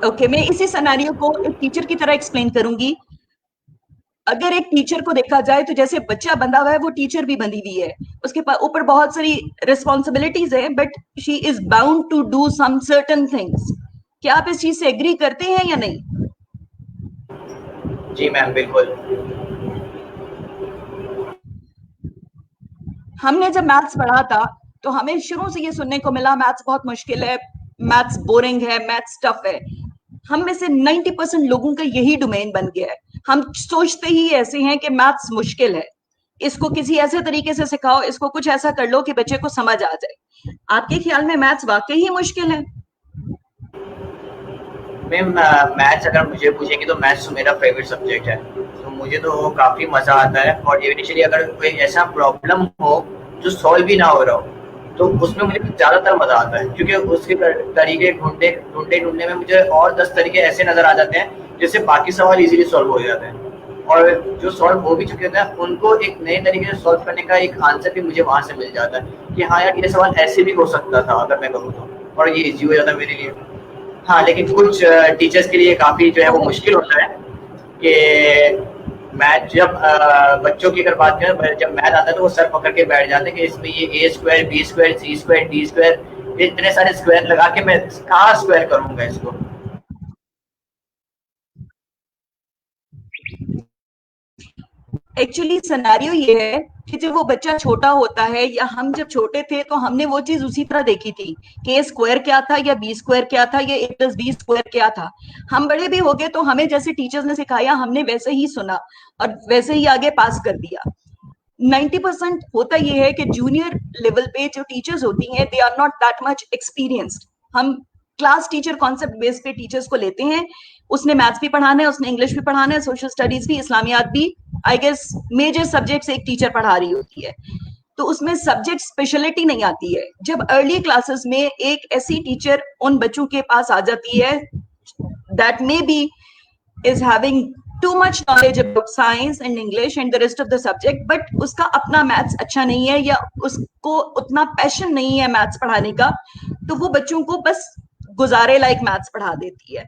Okay, मैं इसी scenario को एक टीचर की तरह एक्सप्लेन करूंगी। अगर एक टीचर को देखा जाए तो जैसे बच्चा बंधा हुआ है, वो टीचर भी बंधी हुई है, उसके ऊपर बहुत सारी रिस्पॉन्सिबिलिटीज है, but she is bound to do some certain things. क्या आप इस चीज से एग्री करते हैं या नहीं? जी मैम, बिल्कुल। हमने जब मैथ्स पढ़ा था तो हमें शुरू से ये सुनने को मिला मैथ्स बहुत मुश्किल है, मैथ्स बोरिंग है, मैथ्स टफ है। हम में से 90% लोगों का यही डोमेन बन गया है। हम सोचते ही ऐसे हैं कि मैथ्स मुश्किल है, इसको किसी ऐसे तरीके से सिखाओ, इसको कुछ ऐसा कर लो कि बच्चे को समझ आ जाए। आपके ख्याल में मैथ्स वाकई ही मुश्किल है? मैम, मैथ्स अगर मुझे पूछेंगे तो मैथ्स मेरा फेवरेट सब्जेक्ट है। तो मुझे तो काफ़ी मज़ा आता है, और इनिशियली अगर कोई ऐसा प्रॉब्लम हो जो सॉल्व भी ना हो रहा हो, तो उसमें मुझे ज़्यादातर मज़ा आता है, क्योंकि उसके तरीके ढूंढते ढूंढते ढूंढने में मुझे और 10 तरीके ऐसे नज़र आ जाते हैं जिससे बाकी सवाल इजीली सॉल्व हो जाते हैं। और जो सॉल्व हो भी चुके होते हैं उनको एक नए तरीके से सॉल्व करने का एक आंसर भी मुझे वहाँ से मिल जाता है कि हाँ यार, ये सवाल ऐसे भी हो सकता था अगर मैं करूँ तो, और ये इजी हो जाता है मेरे लिए। हाँ, लेकिन कुछ टीचर्स के लिए काफ़ी जो है वो मुश्किल होता है कि मैथ जब बच्चों की अगर बात करें, जब मैथ आता है तो वो सर पकड़ के बैठ जाते हैं कि इसमें ये ए स्क्वायर, बी स्क्वायर, सी स्क्वायर, डी स्क्वायर, इतने सारे स्क्वायर लगा के मैं कहाँ स्क्वायर करूंगा इसको। एक्चुअली सिनेरियो ये है कि जब वो बच्चा छोटा होता है या हम जब छोटे थे तो हमने वो चीज उसी तरह देखी थी कि ए स्क्वायर क्या था या बी स्क्वायर क्या था या ए प्लस बी स्क्वायर क्या था। हम बड़े भी हो गए तो हमें जैसे टीचर्स ने सिखाया हमने वैसे ही सुना और वैसे ही आगे पास कर दिया। 90% होता ये है कि जूनियर लेवल पे जो टीचर्स होती हैं they are not that much experienced. हम क्लास टीचर कॉन्सेप्ट बेस पे टीचर्स को लेते हैं। उसने मैथ्स भी पढ़ाना है, उसने इंग्लिश भी पढ़ाना है, सोशल स्टडीज भी, इस्लामियात भी, आई गेस मेजर सब्जेक्ट्स एक टीचर पढ़ा रही होती है। तो उसमें सब्जेक्ट स्पेशलिटी नहीं आती है। जब अर्ली क्लासेस में एक ऐसी टीचर उन बच्चों के पास आ जाती है that may be is having too much knowledge about science and English and the rest of the subject, but उसका अपना मैथ्स अच्छा नहीं है या उसको उतना पैशन नहीं है मैथ्स पढ़ाने का, तो वो बच्चों को बस गुजारे लायक मैथ्स पढ़ा देती है।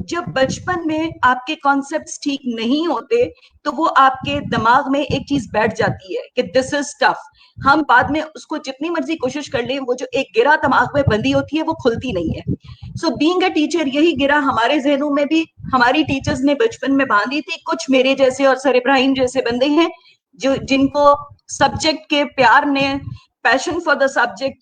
जब बचपन में आपके कॉन्सेप्ट्स ठीक नहीं होते तो वो आपके दिमाग में एक चीज बैठ जाती है कि दिस इज टफ। हम बाद में उसको जितनी मर्जी कोशिश कर लें, वो जो एक गिरा दिमाग में बंदी होती है वो खुलती नहीं है। सो बीइंग अ टीचर, यही गिरा हमारे जहनों में भी हमारी टीचर्स ने बचपन में बांधी थी। कुछ मेरे जैसे और सर इब्राहिम जैसे बंदे हैं जो जिनको सब्जेक्ट के प्यार ने, passion for the subject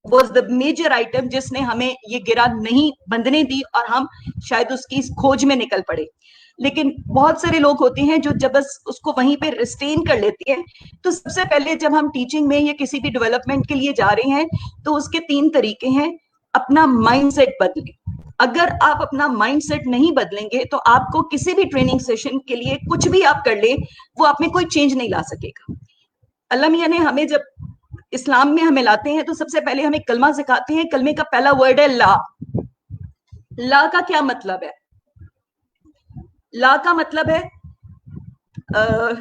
was the major item जिसने हमें ये गिरा नहीं बंधने दी और हम शायद उसकी खोज में निकल पड़े। लेकिन बहुत सारे लोग होते हैं जो जब बस उसको वहीं पे रिस्टेन कर लेते हैं। तो सबसे पहले जब हम टीचिंग में या किसी भी डेवलपमेंट के लिए जा रहे हैं तो उसके 3 तरीके हैं। अपना माइंडसेट बदलें। अगर आप अपना माइंडसेट नहीं बदलेंगे तो आपको किसी भी ट्रेनिंग सेशन के लिए कुछ भी आप कर ले, वो आप में कोई चेंज नहीं ला सकेगा। अल्लाह मियाँ ने हमें जब इस्लाम में हमें लाते हैं तो सबसे पहले हमें कलमा सिखाते हैं। कलमे का पहला वर्ड है ला। ला का क्या मतलब है? ला का मतलब है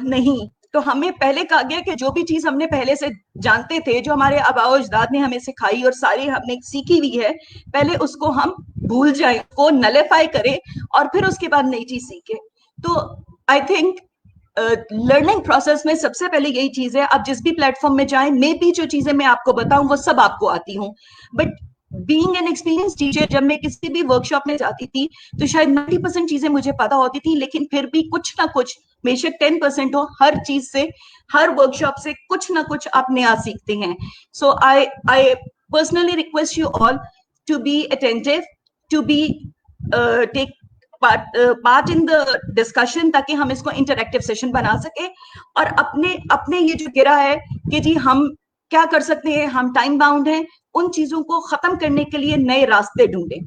नहीं। तो हमें पहले कहा गया कि जो भी चीज हमने पहले से जानते थे, जो हमारे आबाओ अजदाद ने हमें सिखाई और सारी हमने सीखी हुई है, पहले उसको हम भूल जाए, उसको नलेफाई करें और फिर उसके बाद नई चीज सीखे। तो आई थिंक लर्निंग प्रोसेस में सबसे पहले यही चीज है। आप जिस भी प्लेटफॉर्म में जाएं, मे भी जो चीजें मैं आपको बताऊं वो सब आपको आती हूँ, but being an experience teacher, जब मैं किसी भी वर्कशॉप में जाती थी तो शायद 90% चीजें मुझे पता होती थी, लेकिन फिर भी कुछ ना कुछ, बेशक 10% हो, हर चीज से, हर वर्कशॉप से कुछ ना कुछ आप नया सीखते हैं। So I personally request you all to be attentive, to be take part in the discussion, ताकि हम इसको इंटरेक्टिव सेशन बना सके। और अपने अपने ये जो गिरा है कि जी हम क्या कर सकते हैं, हम टाइम बाउंड हैं, उन चीजों को खत्म करने के लिए नए रास्ते ढूंढें।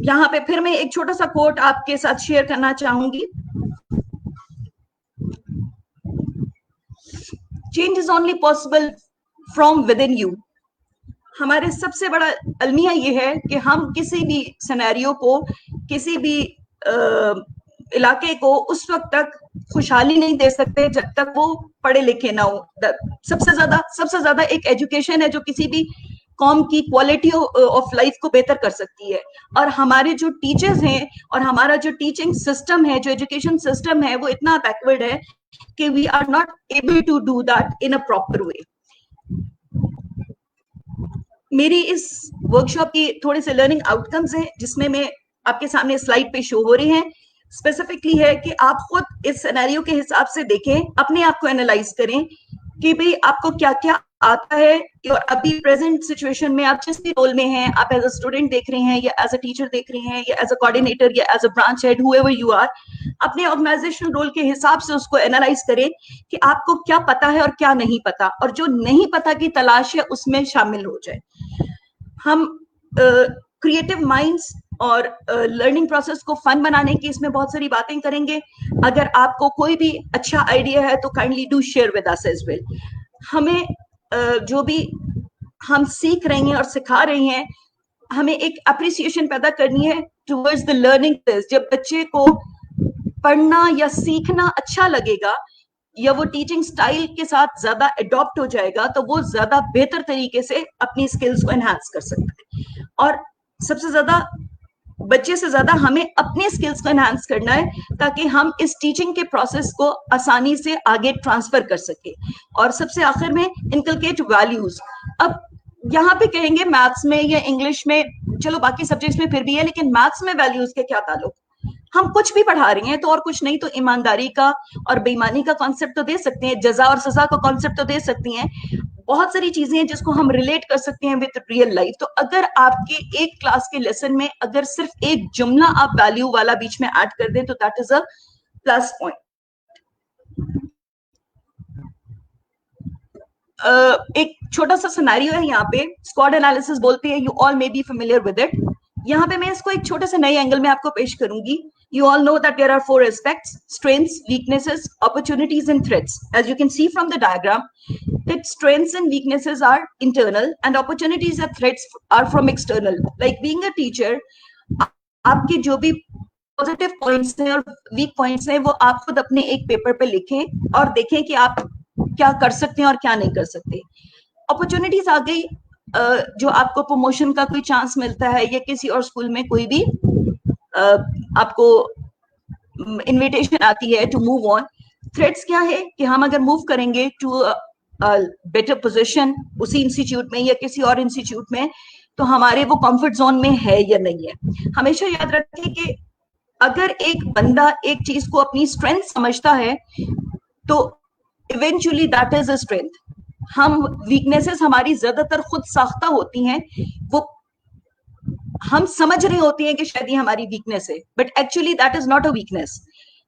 यहाँ पे फिर मैं एक छोटा सा कोट आपके साथ शेयर करना चाहूंगी। Change is only possible from with in you. हमारे सबसे बड़ा अलमिया ये है कि हम किसी भी सिनेरियो को, किसी भी इलाके को उस वक्त तक खुशहाली नहीं दे सकते जब तक वो पढ़े लिखे ना हो। सबसे ज्यादा एक एजुकेशन है जो किसी भी कॉम की क्वालिटी ऑफ लाइफ को बेहतर कर सकती है। और हमारे जो टीचर्स हैं और हमारा जो टीचिंग सिस्टम है, जो एजुकेशन सिस्टम है, वो इतना बैकवर्ड है कि we are not able to do that in a proper way. मेरी इस वर्कशॉप की थोड़े से लर्निंग आउटकम्स हैं जिसमें मैं आपके सामने स्लाइड पे शो हो रही हैं। स्पेसिफिकली है कि आप खुद इस सिनेरियो के हिसाब से देखें, अपने आप को एनालाइज करें कि भाई आपको क्या क्या आता है, और अभी प्रेजेंट सिचुएशन में आप जिस भी रोल में हैं, आप एज अ स्टूडेंट देख रहे हैं या एज अ टीचर देख रहे हैं या एज अ कोऑर्डिनेटर या as a branch head, whoever you are, अपने ऑर्गेनाइजेशनल रोल के हिसाब से उसको एनालाइज करें कि आपको क्या पता है और क्या नहीं पता, और जो नहीं पता की तलाश है उसमें शामिल हो जाए। हम क्रिएटिव माइंड्स और लर्निंग प्रोसेस को फन बनाने की इसमें बहुत सारी बातें करेंगे। अगर आपको कोई भी अच्छा आइडिया है तो kindly do share with us as well. हमें जो भी हम सीख रहे हैं और सिखा रहे हैं, हमें एक अप्रिसिएशन पैदा करनी है टुवर्ड्स द लर्निंग। जब बच्चे को पढ़ना या सीखना अच्छा लगेगा या वो टीचिंग स्टाइल के साथ ज्यादा अडॉप्ट हो जाएगा, तो वो ज्यादा बेहतर तरीके से अपनी स्किल्स को एनहांस कर सकता है। और सबसे ज्यादा बच्चे से ज्यादा हमें अपने स्किल्स को एनहांस करना है ताकि हम इस टीचिंग के प्रोसेस को आसानी से आगे ट्रांसफर कर सके। और सबसे आखिर में इनकलकेट वैल्यूज। अब यहाँ पे कहेंगे मैथ्स में या इंग्लिश में, चलो बाकी सब्जेक्ट्स में फिर भी है, लेकिन मैथ्स में वैल्यूज के क्या ताल्लुक? हम कुछ भी पढ़ा रहे हैं तो और कुछ नहीं तो ईमानदारी का और बेईमानी का कॉन्सेप्ट तो दे सकते हैं, जजा और सजा का कॉन्सेप्ट तो दे सकती हैं, बहुत सारी चीजें हैं जिसको हम रिलेट कर सकते हैं विद रियल लाइफ। तो अगर आपके एक क्लास के लेसन में अगर सिर्फ एक जुमला आप वैल्यू वाला बीच में ऐड कर दें तो that is a plus point. एक छोटा सा सिनेरियो है यहाँ पे, स्क्वाड एनालिसिस बोलते हैं, you all may be familiar with it. यहाँ पे मैं इसको एक छोटे से नए एंगल में आपको पेश करूंगी। You all know that there are 4 aspects: strengths, weaknesses, opportunities, and threats. As you can see from the diagram, that strengths and weaknesses are internal and opportunities and threats are from external. Like being a teacher, आपके जो भी positive points हैं और week points हैं वो आप खुद अपने एक पेपर पे लिखें और देखें कि आप क्या कर सकते हैं और क्या नहीं कर सकते। अपॉर्चुनिटीज आ गई, जो आपको प्रमोशन का कोई चांस मिलता है या किसी और स्कूल में कोई भी आपको इनविटेशन आती है टू मूव ऑन। थ्रेट्स क्या है कि हम अगर मूव करेंगे टू बेटर पोजीशन उसी इंस्टीट्यूट में या किसी और इंस्टीट्यूट में, तो हमारे वो कंफर्ट जोन में है या नहीं है। हमेशा याद रखें कि अगर एक बंदा एक चीज को अपनी स्ट्रेंथ समझता है तो eventually that is a strength. हम वीकनेसेस हमारी ज्यादातर खुद साख्ता होती हैं, वो हम समझ रहे होते हैं कि शायद ये हमारी वीकनेस है, but actually that is not a weakness.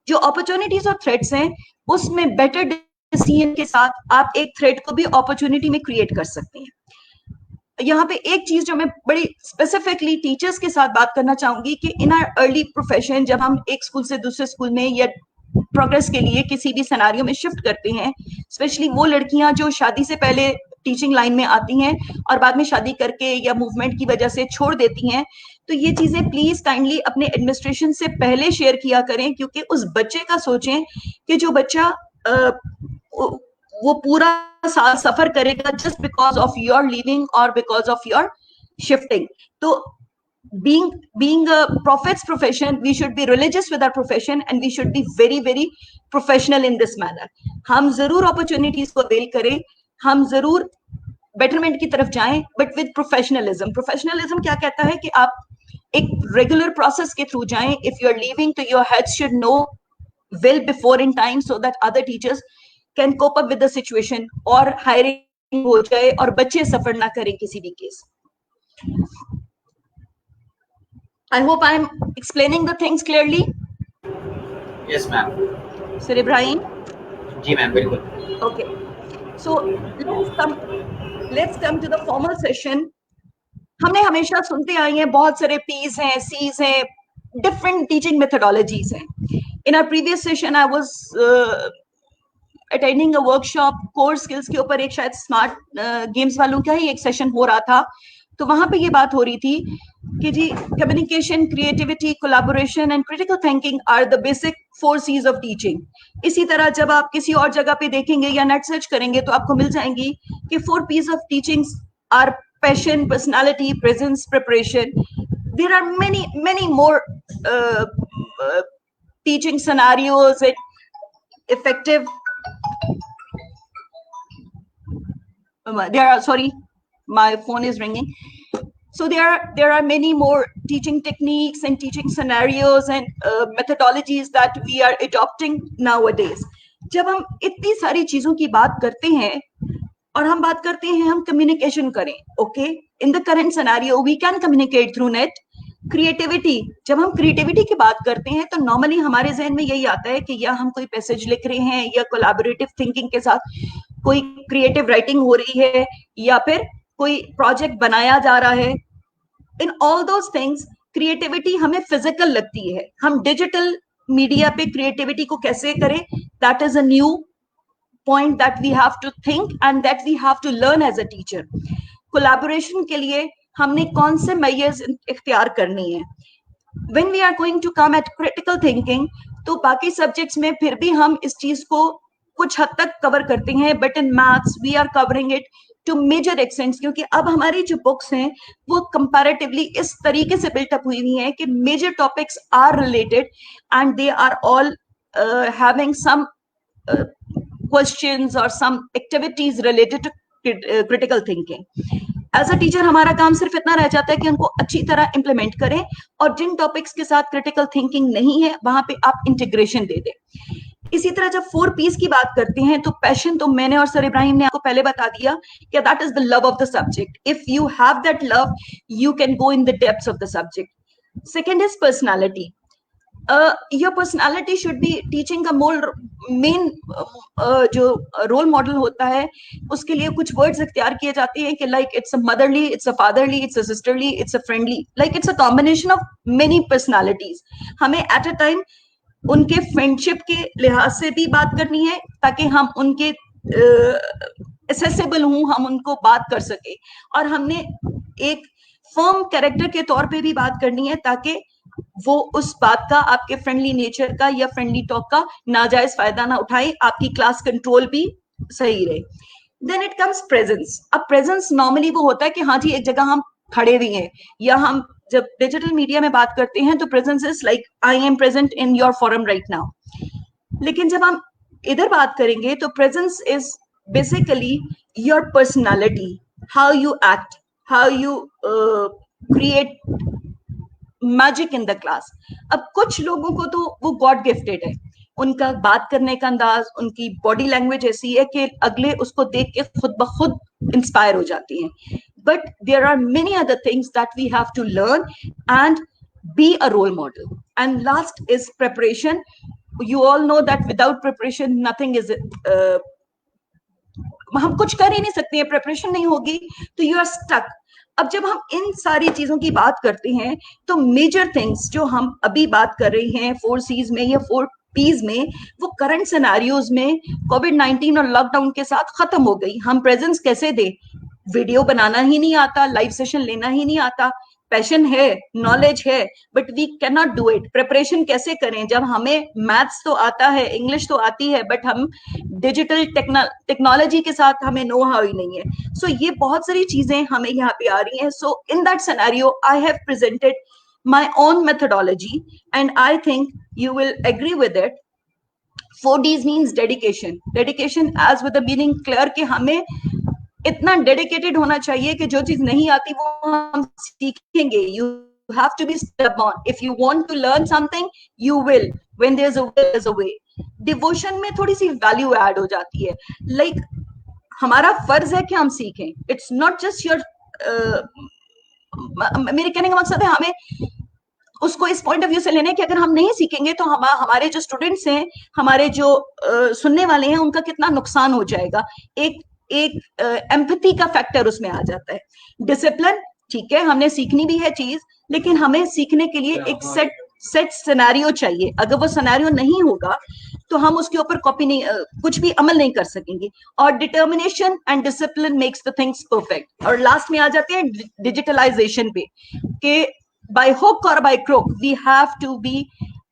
जो अपॉर्चुनिटीज और थ्रेट्स हैं उसमें बेटर डिसीजन के साथ आप एक थ्रेट को भी अपॉर्चुनिटी में क्रिएट कर सकते हैं। यहाँ पे एक चीज जो मैं बड़ी स्पेसिफिकली टीचर्स के साथ बात करना चाहूंगी कि इन आवर अर्ली प्रोफेशन, जब हम एक स्कूल से दूसरे स्कूल में या प्रोग्रेस के लिए किसी भी सिनेरियो में शिफ्ट करते हैं, स्पेशली वो लड़कियां जो शादी से पहले टीचिंग लाइन में आती हैं और बाद में शादी करके या मूवमेंट की वजह से छोड़ देती हैं, तो ये चीजें प्लीज काइंडली अपने एडमिनिस्ट्रेशन से पहले शेयर किया करें, क्योंकि उस बच्चे का सोचें कि जो बच्चा वो पूरा साल सफर करेगा just because of your living और बिकॉज ऑफ योर शिफ्टिंग। तो being a prophet's profession, we should be religious with our profession and we should be very very professional in this manner. हम जरूर opportunities को avail करें, हम जरूर betterment की तरफ जाएं, but with professionalism. Professionalism क्या कहता है कि आप एक regular process के through जाएं. If you're leaving, तो your heads should know well before in time so that other teachers can cope up with the situation, और hiring हो जाए और बच्चे सफर ना करें किसी भी case. I hope I am explaining the things clearly. Yes, ma'am. Sir Ibrahim? Ji ma'am, बिल्कुल। Okay. So let's come to the formal session. हमने हमेशा सुनते आए हैं बहुत सारे P's हैं, C's हैं, different teaching methodologies हैं. In our previous session, I was attending a workshop core skills के ऊपर, एक शायद स्मार्ट गेम्स वालों का ही एक सेशन हो रहा था, तो वहां पे ये बात हो रही थी कि जी communication, creativity, collaboration and critical thinking are the basic 4 C's of teaching. इसी तरह जब आप किसी और जगह पे देखेंगे या नेट सर्च करेंगे तो आपको मिल जाएंगी कि 4 P's of teaching are passion, personality, presence, preparation. There are many more teaching scenarios and effective there are, sorry, my phone is ringing. So there are many more teaching techniques and teaching scenarios and methodologies that we are adopting nowadays. जब हम इतनी सारी चीजों की बात करते हैं और हम बात करते हैं हम कम्युनिकेशन करें, okay, in the current scenario we can communicate through net. Creativity, जब हम क्रिएटिविटी की बात करते हैं तो नॉर्मली हमारे जहन में यही आता है कि या हम कोई पैसेज लिख रहे हैं या कोलैबोरेटिव थिंकिंग के साथ कोई क्रिएटिव राइटिंग हो रही है या फिर कोई प्रोजेक्ट बनाया जा रहा है। In all those things creativity हमें फिजिकल लगती है। हम डिजिटल मीडिया पे क्रिएटिविटी को कैसे करें, that is a new point that we have to think and that we have to learn as a teacher. Collaboration के लिए हमने कौन से मेजर्स इख्तियार करनी है। When we are going to come at critical thinking, तो बाकी सब्जेक्ट्स में फिर भी हम इस चीज को कुछ हद तक कवर करते हैं, but in maths we are covering it to major extent, क्योंकि अब हमारी जो बुक्स हैं वो कंपैरेटिवली इस तरीके से बिल्टअप हुई हुई हैं कि major topics are related and they are all having some questions और some activities related to critical thinking. As a teacher हमारा काम सिर्फ इतना रह जाता है कि उनको अच्छी तरह इंप्लीमेंट करें और जिन टॉपिक्स के साथ क्रिटिकल थिंकिंग नहीं है वहां पे आप इंटीग्रेशन दे दें। इसी तरह जब 4 P's की बात करते हैं तो पैशन, तो मैंने और सर इब्राहिम ने आपको पहले बता दिया कि that is the love of the subject. If you have that love you can go in the depths of the subject. Second is personality. Your personality should be teaching का मेन जो role model होता है उसके लिए कुछ words इख्तियार किए जाते हैं कि like it's a motherly, it's a fatherly, it's a sisterly, it's a friendly, like it's a combination of many personalities. हमें एट अ टाइम उनके फ्रेंडशिप के लिहाज से भी बात करनी है ताकि हम उनके एसेसिबल हूं, हम उनको बात कर सके, और हमने एक फर्म कैरेक्टर के तौर पे भी बात करनी है ताकि वो उस बात का, आपके फ्रेंडली नेचर का या फ्रेंडली टॉक का नाजायज फायदा ना उठाए, आपकी क्लास कंट्रोल भी सही रहे। Then it comes presence. अब प्रेजेंस नॉर्मली वो होता है कि हाँ जी एक जगह हम खड़े भी हैं, या हम जब डिजिटल मीडिया में बात करते हैं तो presence is like I am present in your forum right now. लेकिन जब हम इधर बात करेंगे तो presence is basically your personality, how you act, how you create magic in the class. अब कुछ लोगों को तो वो गॉड गिफ्टेड है, उनका बात करने का अंदाज, उनकी बॉडी लैंग्वेज ऐसी है कि अगले उसको देख के खुद ब खुद इंस्पायर हो जाती हैं। But there are many other things that we have to learn and be a role model. And last is preparation. You all know that without preparation nothing is हम कुछ कर ही नहीं सकते हैं, प्रिपरेशन नहीं होगी तो यू आर स्टक। अब जब हम इन सारी चीजों की बात करते हैं तो मेजर थिंग्स जो हम अभी बात कर रहे हैं 4 C's में या 4 P's में, वो करंट सिनेरियोज में कोविड-19 और लॉकडाउन के साथ खत्म हो गई। हम प्रेजेंस कैसे दे, वीडियो बनाना ही नहीं आता, लाइव सेशन लेना ही नहीं आता, पैशन है, नॉलेज है, but we cannot do it इट। प्रिपरेशन कैसे करें जब हमें मैथ्स तो आता है, इंग्लिश तो आती है, बट हम डिजिटल टेक्नोलॉजी के साथ हमें नो हाउ ही नहीं है। सो ये बहुत सारी चीजें हमें यहाँ पे आ रही हैं। So in that scenario I have presented my own methodology and I think you will agree with it. 4 D's means dedication. Dedication as with the meaning clear कि हमें इतना डेडिकेटेड होना चाहिए कि जो चीज नहीं आती वो हम सीखेंगे। You have to be stubborn. If you want to learn something, you will. When there's a will, there's a way. Devotion में थोड़ी सी वैल्यू ऐड हो जाती है, लाइक हमारा फर्ज है कि हम सीखें। इट्स नॉट जस्ट योर, मेरे कहने का मकसद है हमें उसको इस पॉइंट ऑफ व्यू से लेना है कि अगर हम नहीं सीखेंगे तो हमारे जो स्टूडेंट्स हैं, हमारे जो सुनने वाले हैं, उनका कितना नुकसान हो जाएगा। एक एम्पैथी का फैक्टर उसमें आ जाता है। डिसिप्लिन, ठीक है, हमने सीखनी भी है चीज, लेकिन हमें सीखने के लिए एक सेट सिनेरियो चाहिए। अगर वो सिनेरियो नहीं होगा तो हम उसके ऊपर कॉपी नहीं, कुछ भी अमल नहीं कर सकेंगे। और determination and discipline makes the things perfect. और लास्ट में आ जाते हैं डिजिटलाइजेशन पे, कि बाय हुक और by crook we have to be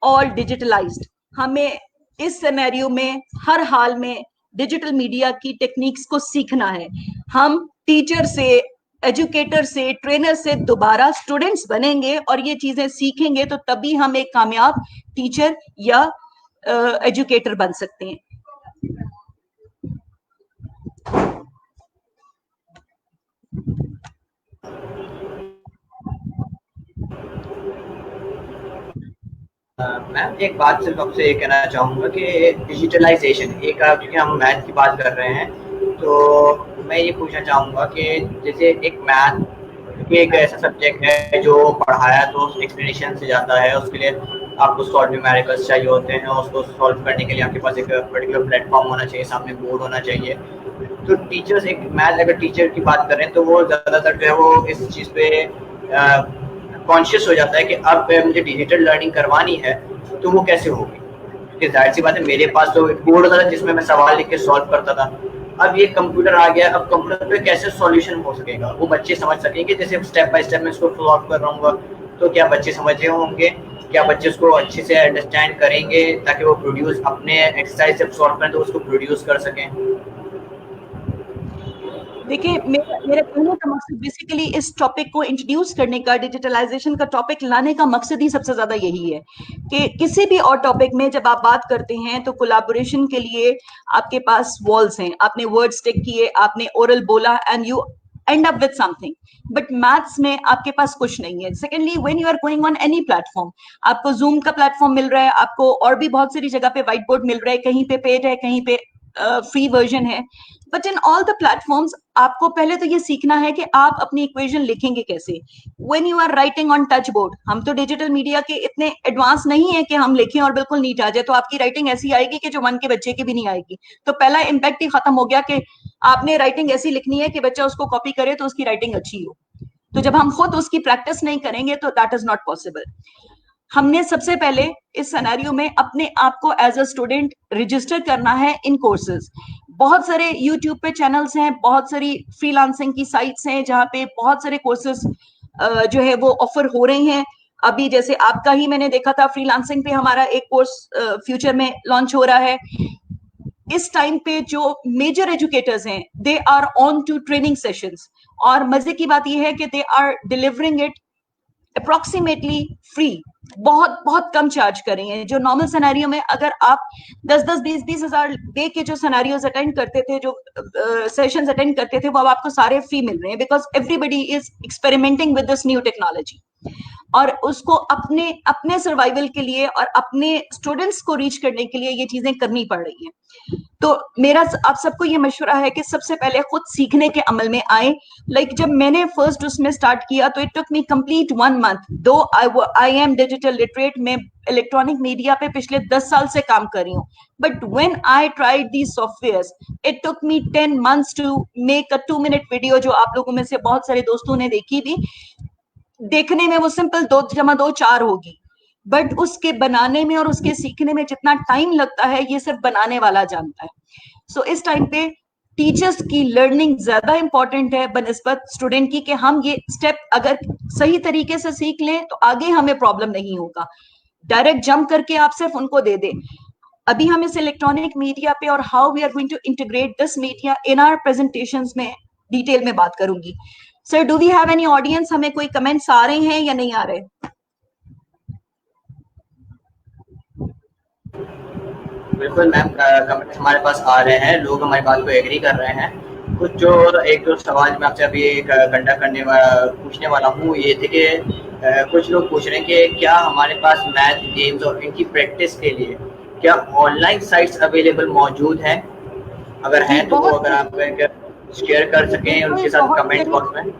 all digitalized. हमें इस सिनेरियो में हर हाल में डिजिटल मीडिया की टेक्निक्स को सीखना है। हम टीचर से, एजुकेटर से, ट्रेनर से दोबारा स्टूडेंट्स बनेंगे और ये चीजें सीखेंगे, तो तभी हम एक कामयाब टीचर या एजुकेटर बन सकते हैं। मैम एक बात सिर्फ आपसे ये कहना चाहूँगा कि डिजिटलाइजेशन एक, क्योंकि हम मैथ की बात कर रहे हैं, तो मैं ये पूछना चाहूँगा कि जैसे एक मैथ क्योंकि एक ऐसा सब्जेक्ट है जो पढ़ाया तो एक्सप्लेनेशन से जाता है, उसके लिए आपको सॉल्व न्यूमेरिकल्स चाहिए होते हैं, उसको सॉल्व करने के लिए आपके पास एक पर्टिकुलर प्लेटफॉर्म होना चाहिए, सामने बोर्ड होना चाहिए। तो टीचर्स, एक मैथ अगर टीचर की बात करें तो वो ज़्यादातर जो है वो इस चीज़ पे कॉन्शियस हो जाता है कि अब मुझे डिजिटल लर्निंग करवानी है तो वो कैसे होगी, क्योंकि जाहिर सी बात है मेरे पास तो एक बोर्ड होता था जिसमें मैं सवाल लिख के सॉल्व करता था। अब ये कंप्यूटर आ गया, अब कंप्यूटर पे कैसे सॉल्यूशन हो सकेगा, वो बच्चे समझ सकेंगे जैसे स्टेप बाय स्टेप मैं इसको सॉल्व कर रहा हूँ, तो क्या बच्चे समझ रहे होंगे, क्या बच्चे उसको अच्छे से अंडरस्टैंड करेंगे ताकि वो प्रोड्यूस अपने एक्सरसाइज जब सॉल्व करें तो उसको प्रोड्यूस कर सकें। देखिए, मेरा कहने का मकसद बेसिकली इस टॉपिक को इंट्रोड्यूस करने का, डिजिटलाइजेशन का टॉपिक लाने का मकसद ही सबसे ज्यादा यही है कि किसी भी और टॉपिक में जब आप बात करते हैं तो कोलैबोरेशन के लिए आपके पास वॉल्स हैं, आपने वर्ड स्टिक किए, आपने ओरल बोला and you end up with something. But maths में आपके पास कुछ नहीं है। Secondly, when you are going on any platform, आपको जूम का प्लेटफॉर्म मिल रहा है, आपको और भी बहुत सारी जगह पे व्हाइट बोर्ड मिल रहा है, कहीं पे पेड है, कहीं पे फ्री वर्जन है। But in all the platforms आपको पहले तो ये सीखना है कि आप अपनी इक्वेशन लिखेंगे कैसे। When you are writing on touch board, हम तो डिजिटल मीडिया के इतने एडवांस नहीं है कि हम लिखें और बिल्कुल नीट आ जाए, तो आपकी राइटिंग ऐसी आएगी कि जो 1 के बच्चे की भी नहीं आएगी। तो पहला इम्पैक्ट ही खत्म हो गया कि आपने राइटिंग ऐसी लिखनी है कि बच्चा उसको कॉपी करे तो उसकी राइटिंग अच्छी हो। तो जब हम खुद उसकी प्रैक्टिस नहीं करेंगे तो दैट इज नॉट पॉसिबल। हमने सबसे पहले इस सिनेरियो में अपने आप को एज अ स्टूडेंट रजिस्टर करना है इन कोर्सेज। बहुत सारे यूट्यूब पे चैनल्स हैं, बहुत सारी फ्रीलांसिंग की साइट्स हैं जहाँ पे बहुत सारे कोर्सेज जो है वो ऑफर हो रहे हैं। अभी जैसे आपका ही मैंने देखा था, फ्रीलांसिंग पे हमारा एक कोर्स फ्यूचर में लॉन्च हो रहा है। इस टाइम पे जो मेजर एजुकेटर्स हैं they are on to training sessions, और मजे की बात यह है कि they are delivering it approximately free, बहुत बहुत कम चार्ज कर रही हैं। जो नॉर्मल सिनेरियो में अगर आप 10-10, 20-20 हजार दे के जो सिनेरियोज अटेंड करते थे, जो सेशंस अटेंड करते थे, वो अब आपको सारे फ्री मिल रहे हैं, because everybody is experimenting with this new technology. और उसको अपने अपने सर्वाइवल के लिए और अपने स्टूडेंट्स को रीच करने के लिए ये चीजें करनी पड़ रही हैं। तो मेरा आप सबको ये मशवरा है कि सबसे पहले खुद सीखने के अमल में आए। लाइक जब मैंने फर्स्ट उसमें स्टार्ट किया तो it took me complete 1 month, though I am digital literate, में इलेक्ट्रॉनिक मीडिया पे पिछले 10 साल से काम कर रही हूँ। But when I tried these softwares it took me 10 months to make a 2-minute video, जो आप लोगों में से बहुत सारे दोस्तों ने देखी भी। देखने में वो सिंपल 2+2 4 होगी, बट उसके बनाने में और उसके सीखने में जितना टाइम लगता है ये सिर्फ बनाने वाला जानता है। सो इस टाइम पे टीचर्स की लर्निंग ज्यादा इंपॉर्टेंट है बनस्बत स्टूडेंट की, कि हम ये स्टेप अगर सही तरीके से सीख लें तो आगे हमें प्रॉब्लम नहीं होगा। डायरेक्ट जंप करके आप सिर्फ उनको दे दें। अभी हम इस इलेक्ट्रॉनिक मीडिया पे और how we are going to integrate this media in our presentations में डिटेल में बात करूंगी। Sir, do we have any audience? हमें कोई कमेंट्स आ रहे हैं या नहीं आ रहे? बिल्कुल मैम, कमेंट्स हमारे पास आ रहे हैं, लोग हमारी बात को एग्री कर रहे हैं। कुछ जो एक दो सवाल मैं आपसे अभी कंडक्ट करने वाला पूछने वाला हूँ ये थे कि कुछ लोग पूछ रहे हैं कि क्या हमारे पास मैथ गेम्स और इनकी प्रैक्टिस के लिए क्या ऑनलाइन साइट्स अवेलेबल मौजूद हैं? अगर हैं तो वो अगर आप शेयर कर सकें उनके साथ कमेंट बॉक्स में।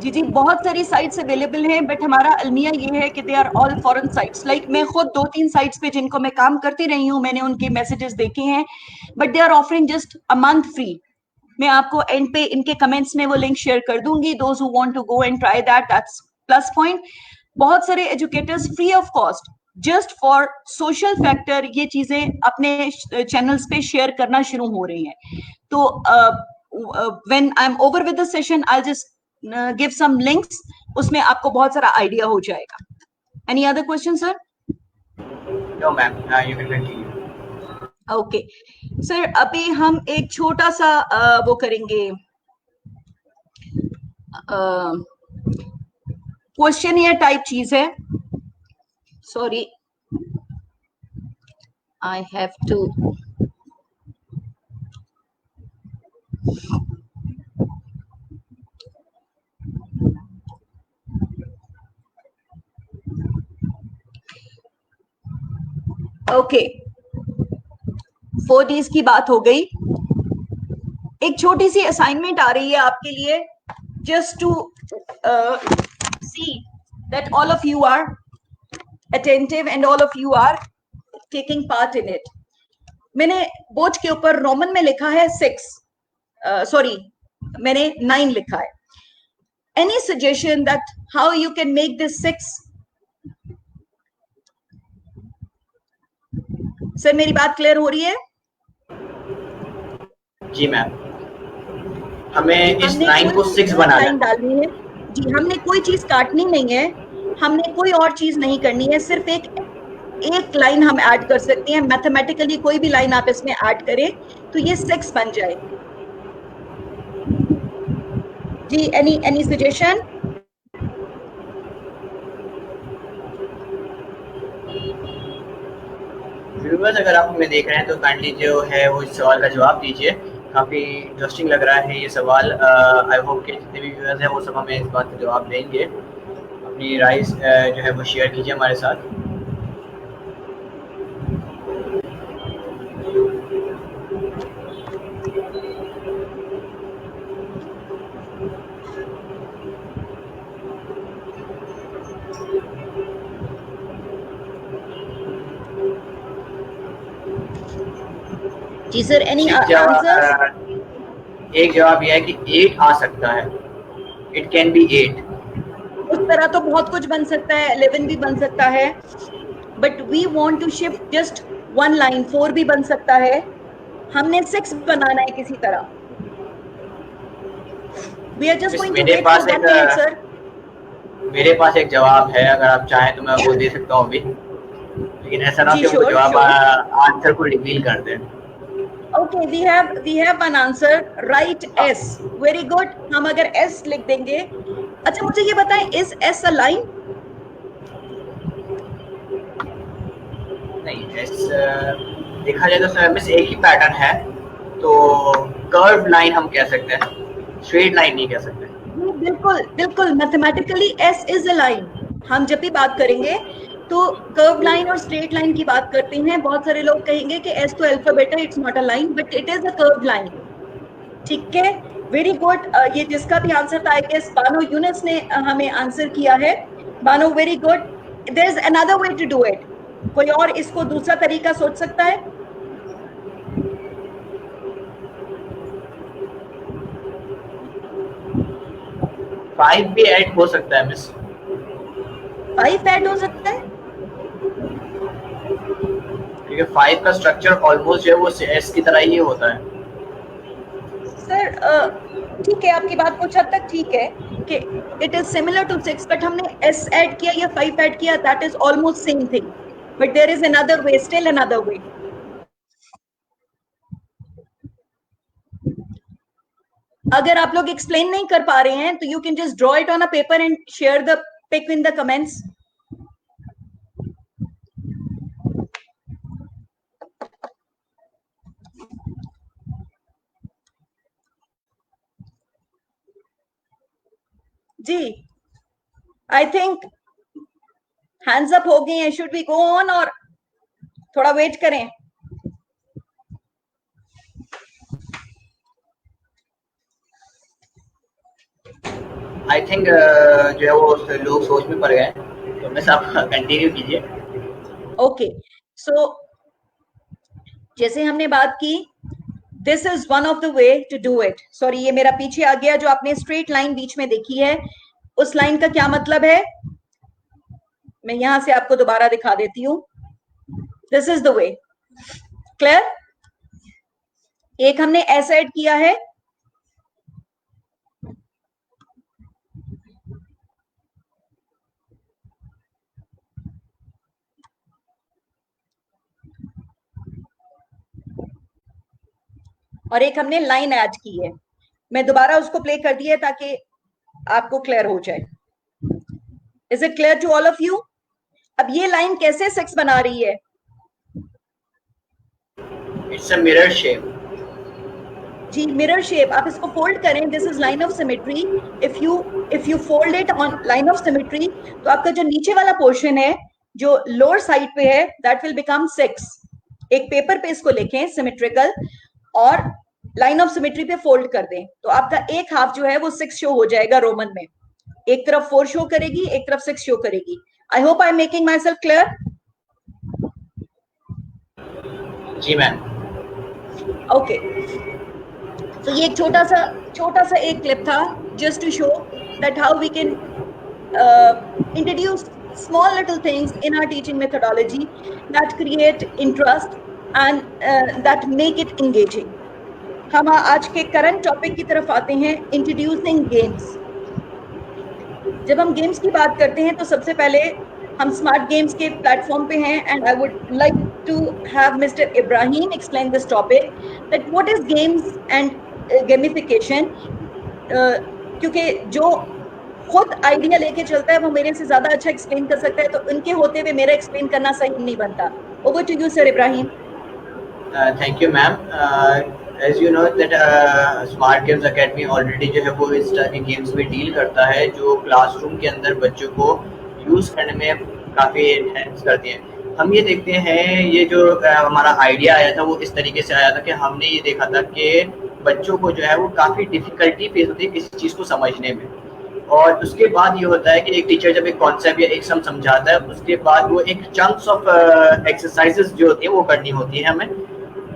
जी जी, बहुत सारी साइट्स अवेलेबल हैं, बट हमारा अलमिया ये है कि they are all foreign sites. Like मैं खुद 2-3 साइट्स पे जिनको मैं काम करती रही हूँ, मैंने उनके मैसेजेस देखे हैं, but they are offering just a month free. मैं आपको एंड पे इनके कमेंट्स में वो लिंक शेयर कर दूंगी। Those who want to go and try that, that's plus point. बहुत सारे educators free of cost just for social factor ये चीजें अपने चैनल्स पे शेयर करना शुरू हो रही हैं. तो when I am over with the session I just give some links, उसमें आपको बहुत सारा आइडिया हो जाएगा. Any other question sir? No ma'am, you can continue. Okay sir, अभी हम एक छोटा सा वो करेंगे, क्वेश्चनियर टाइप चीज है. Sorry, I have to okay. 4Ds की बात हो गई. एक छोटी सी असाइनमेंट आ रही है आपके लिए, just to see that all of you are attentive and all of you are taking part in it. मैंने बोर्ड के ऊपर रोमन में लिखा है 6, सॉरी मैंने 9 लिखा है. Any suggestion that how you can make this 6? Sir मेरी बात क्लियर हो रही है? जी मैम, हमें इस 9 को 6 बनाना डालनी है जी. हमने कोई चीज काटनी नहीं है, हमने कोई और चीज नहीं करनी है, सिर्फ एक लाइन हम ऐड कर सकते हैं. मैथमेटिकली कोई भी लाइन आप इसमें ऐड करें तो ये 6 बन जाए जी. Any suggestion? व्यूअर्स, अगर आप हमें देख रहे हैं तो काइंडली जो है वो इस सवाल का जवाब दीजिए. काफ़ी इंटरेस्टिंग लग रहा है ये सवाल. आई होप कि जितने भी व्यूअर्स हैं वो सब हमें इस बात का जवाब देंगे. अपनी राय जो है वो शेयर कीजिए हमारे साथ. जी सर, एनी आंसर? एक जवाब यह है कि 8 आ सकता है. It can B 8. उस तरह तो बहुत कुछ बन सकता है, 11 भी बन सकता है, but we want to shift just 1 line. 4 भी बन सकता है, हमने 6 बनाना है किसी तरह. We are just going to wait for 1 minute sir. मेरे पास एक जवाब है, अगर आप चाहें तो मैं वो दे सकता हूँ अभी, लेकिन ऐसा ना कि वो जवाब आंसर को रिवील कर दें. Okay, we have one answer. Write S. Very good. हम अगर S लिख देंगे. अच्छा मुझे ये बताएं, is S a line? नहीं, S देखा जाए तो सर बस एक ही पैटर्न है, तो कर्व लाइन हम कह सकते हैं, स्ट्रेट लाइन नहीं कह सकते. बिल्कुल बिल्कुल, mathematically S is a line. हम जब भी बात करेंगे तो कर्व लाइन और स्ट्रेट लाइन की बात करते हैं. बहुत सारे लोग कहेंगे कि एस तो अल्फाबेट है, it's not a line, but it is a curve line. ठीक है, वेरी गुड. ये जिसका भी आंसर था, आई गेस बानो यूनिस ने हमें आंसर किया है. Bano, very good. There is another way to do it. कोई और इसको दूसरा तरीका सोच सकता है? फाइव भी ऐड हो सकता है मिस. 5 ऐड हो सकता है क्योंकि 5 का स्ट्रक्चर ऑलमोस्ट जो है वो एस की तरह ही होता है. सर ठीक है, आपकी बात कुछ हद तक ठीक है कि it is similar to 6, but हमने एस ऐड किया या 5 ऐड किया, that is almost same thing, but there is another way, still another way. अगर आप लोग एक्सप्लेन नहीं कर पा रहे हैं तो you can just draw it on a paper and share the pic in the comments. जी, आई थिंक हैंड्स अप हो गए हैं. शुड वी गो ऑन और थोड़ा वेट करें? आई थिंक जो है वो लोग सोच में पड़ गए, तो मिस आप कंटिन्यू कीजिए. ओके, सो जैसे हमने बात की, this is one of the way to do it. Sorry, ये मेरा पीछे आ गया. जो आपने स्ट्रेट लाइन बीच में देखी है, उस लाइन का क्या मतलब है? मैं यहां से आपको दोबारा दिखा देती हूँ. This is the way. Clear? एक हमने ऐसा ऐड किया है, और एक हमने लाइन ऐड की है. मैं दोबारा उसको प्ले कर दिया ताकि आपको क्लियर हो जाए. Is it clear to all of you? अब ये लाइन कैसे सेक्स बना रही है? It's a mirror shape. जी, मिरर शेप. आप इसको फोल्ड करें. This is line of symmetry. If you fold it on line of symmetry, तो आपका जो नीचे वाला पोर्शन है जो लोअर साइड पे है, दैट विल बिकम 6. एक पेपर पे इसको लिखें सिमेट्रिकल, और लाइन ऑफ सिमेट्री पे फोल्ड कर दें, तो आपका एक हाफ जो है वो 6 शो हो जाएगा रोमन में. एक तरफ 4 शो करेगी, एक तरफ 6 शो करेगी. I hope I am making myself clear. जी मैम. ओके, तो ये एक छोटा सा एक क्लिप था, just to show that how we can introduce small little things in our teaching methodology that create interest and that make it engaging. हम आज के करंट टॉपिक की तरफ आते हैं, इंट्रोड्यूसिंग गेम्स. जब हम गेम्स की बात करते हैं तो सबसे पहले हम स्मार्ट गेम्स के प्लेटफॉर्म पे हैं, and I would like to have mister Ibrahim explain this topic that what is games and gamification. क्योंकि जो खुद आइडिया लेके चलता है वो मेरे से ज्यादा अच्छा एक्सप्लेन कर सकता है, तो उनके होते हुए मेरा एक्सप्लेन करना सही नहीं बनता. Over to you sir Ibrahim. Thank you ma'am. As you know that smart games academy already जो है वो इस तरह के गेम्स में डील करता है जो क्लासरूम के अंदर बच्चों को यूज करने में काफ़ी एनहेंस करती हैं. हम ये देखते हैं, ये जो हमारा आइडिया आया था वो इस तरीके से आया था कि हमने ये देखा था कि बच्चों को जो है वो काफ़ी डिफिकल्टी फेस होती है किसी चीज़ को समझने में. और उसके बाद ये होता है कि एक टीचर जब एक कॉन्सेप्ट या एक सम समझाता है, उसके बाद वो एक चंक्स ऑफ एक्सरसाइजेस जो होती है वो करनी होती है हमें.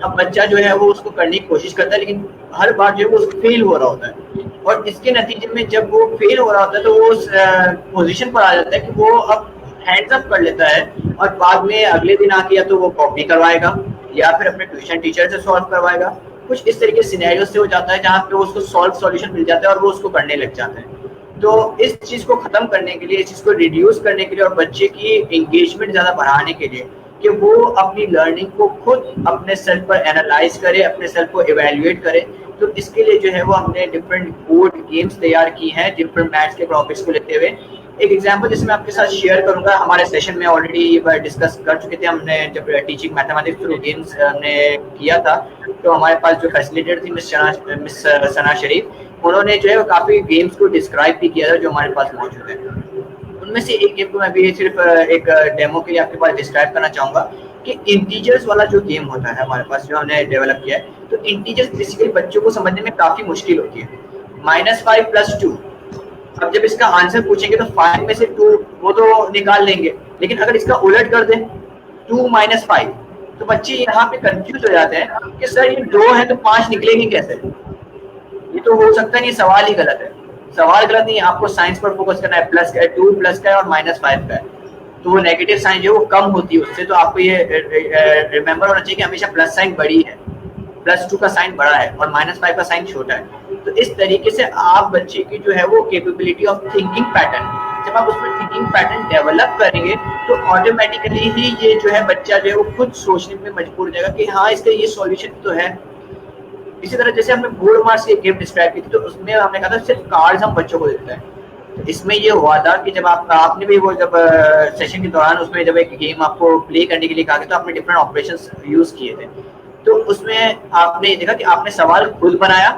अब बच्चा जो है वो उसको करने की कोशिश करता है, लेकिन हर बार जो है वो फेल हो रहा होता है, और इसके नतीजे में जब वो फेल हो रहा होता है तो वो उस पोजीशन पर आ जाता है कि वो अब हैंड्स अप कर लेता है, और बाद में अगले दिन आके या तो वो कॉपी करवाएगा या फिर अपने ट्यूशन टीचर से सॉल्व करवाएगा. कुछ इस तरीके सिनेरियो से हो जाता है जहाँ पे उसको सॉल्यूशन मिल जाता है और वो उसको करने लग जाता है. तो इस चीज़ को ख़त्म करने के लिए, इस चीज़ को रिड्यूस करने के लिए और बच्चे की एंगेजमेंट ज़्यादा बढ़ाने के लिए कि वो अपनी लर्निंग को खुद अपने सेल्फ पर एनालाइज करे, अपने सेल्फ को इवेल्युएट करे, तो इसके लिए जो है वो हमने डिफरेंट बोर्ड गेम्स तैयार की हैं डिफरेंट मैथ्स के टॉपिक्स को लेते हुए. एक एग्जांपल जिसमें आपके साथ शेयर करूंगा, हमारे सेशन में ऑलरेडी ये डिस्कस कर चुके थे. हमने जब टीचिंग मैथमेटिक्स थ्रू गेम्स हमने किया था, तो हमारे पास जो फैसिलिटेटर थी मिस सना शरीफ, उन्होंने जो है वो काफ़ी गेम्स को डिस्क्राइब भी किया था जो हमारे पास मौजूद है. उनमें से एक गेम को मैं भी सिर्फ एक डेमो के लिए आपके पास डिस्क्राइब करना चाहूँगा कि इंटीजर्स वाला जो गेम होता है हमारे पास जो हमने डेवलप किया है, तो इंटीजर्स बेसिकली बच्चों को समझने में काफ़ी मुश्किल होती है. -5 + 2, अब जब इसका आंसर पूछेंगे तो 5 में से 2 वो तो निकाल लेंगे, लेकिन अगर इसका उलट कर दें 2 - 5, तो बच्चे यहाँ पे कंफ्यूज हो जाते हैं कि सर ये 2 है तो 5 निकलेंगे कैसे. ये तो हो सकता नहीं, सवाल ही गलत है. सवाल गलत नहीं है, आपको साइंस पर फोकस करना है. प्लस का है, 2 प्लस का है और -5 का है, तो वो नेगेटिव साइन जो है वो कम होती है उससे. तो आपको ये रिमेंबर होना चाहिए कि हमेशा प्लस साइन बड़ी है, +2 का साइन बड़ा है और -5 का साइन छोटा है. तो इस तरीके से आप बच्चे की जो है वो कैपेबिलिटी ऑफ थिंकिंग पैटर्न, जब आप उसमें थिंकिंग पैटर्न डेवलप करेंगे तो ऑटोमेटिकली ही ये जो है बच्चा जो है वो खुद सोचने में मजबूर हो जाएगा कि हाँ इसका ये सॉल्यूशन तो है. इसी तरह जैसे हमने बोर्ड मार्क्स की गेम डिस्क्राइब की थी, तो उसमें हमने कहा था सिर्फ कार्ड्स हम बच्चों को देते हैं. तो इसमें ये हुआ था कि जब आपने भी वो जब सेशन के दौरान उसमें जब एक गेम आपको प्ले करने के लिए कहा गया, तो आपने डिफरेंट ऑपरेशंस यूज किए थे. तो उसमें आपने ये देखा कि आपने सवाल खुद बनाया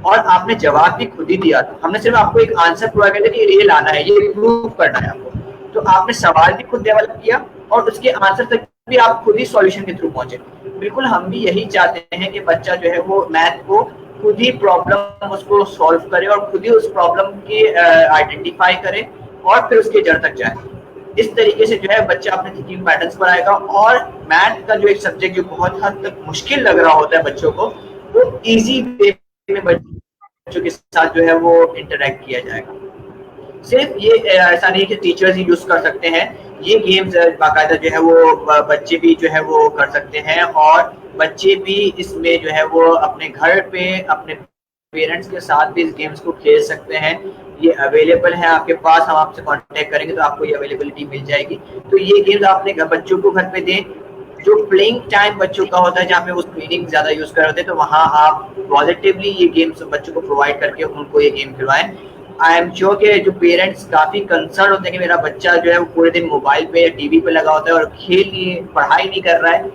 और आपने जवाब भी खुद ही दिया था. हमने सिर्फ आपको एक आंसर प्रोवाइड किया कि ये लाना है, ये प्रूव करना है आपको. तो आपने सवाल भी खुद डेवलप किया और उसके आंसर तक भी आप खुद ही सॉल्यूशन के थ्रू पहुंचे. बिल्कुल हम भी यही चाहते हैं कि बच्चा जो है वो मैथ को खुद ही प्रॉब्लम उसको सॉल्व करे और खुद ही उस प्रॉब्लम की आइडेंटिफाई करे और फिर उसके जड़ तक जाए. इस तरीके से जो है बच्चा अपने थिंकिंग पैटर्न्स पर आएगा और मैथ का जो एक सब्जेक्ट जो बहुत हद तक मुश्किल लग रहा होता है बच्चों को, वो इजी वे में बच्चों के साथ जो है वो इंटरेक्ट किया जाएगा. सिर्फ ये ऐसा नहीं कि टीचर्स ही यूज कर सकते हैं, ये गेम्स बाकायदा जो है वो बच्चे भी जो है वो कर सकते हैं, और बच्चे भी इसमें जो है वो अपने घर पे अपने पेरेंट्स के साथ भी इस गेम्स को खेल सकते हैं। ये अवेलेबल है आपके पास, हम आपसे कांटेक्ट करेंगे तो आपको ये अवेलेबिलिटी मिल जाएगी। तो ये गेम्स आपने बच्चों को घर पे दें। जो प्लेइंग टाइम बच्चों का होता है जहाँ पे वो स्क्रीनिंग ज्यादा यूज कर रहे थे, तो वहाँ आप पॉजिटिवली ये गेम्स बच्चों को प्रोवाइड करके उनको ये गेम खिलवाएं। आई एम श्योर कि जो पेरेंट्स काफी कंसर्न होते हैं कि मेरा बच्चा जो है वो पूरे दिन मोबाइल पे या टीवी पे लगा होता है और खेल नहीं, पढ़ाई नहीं कर रहा है,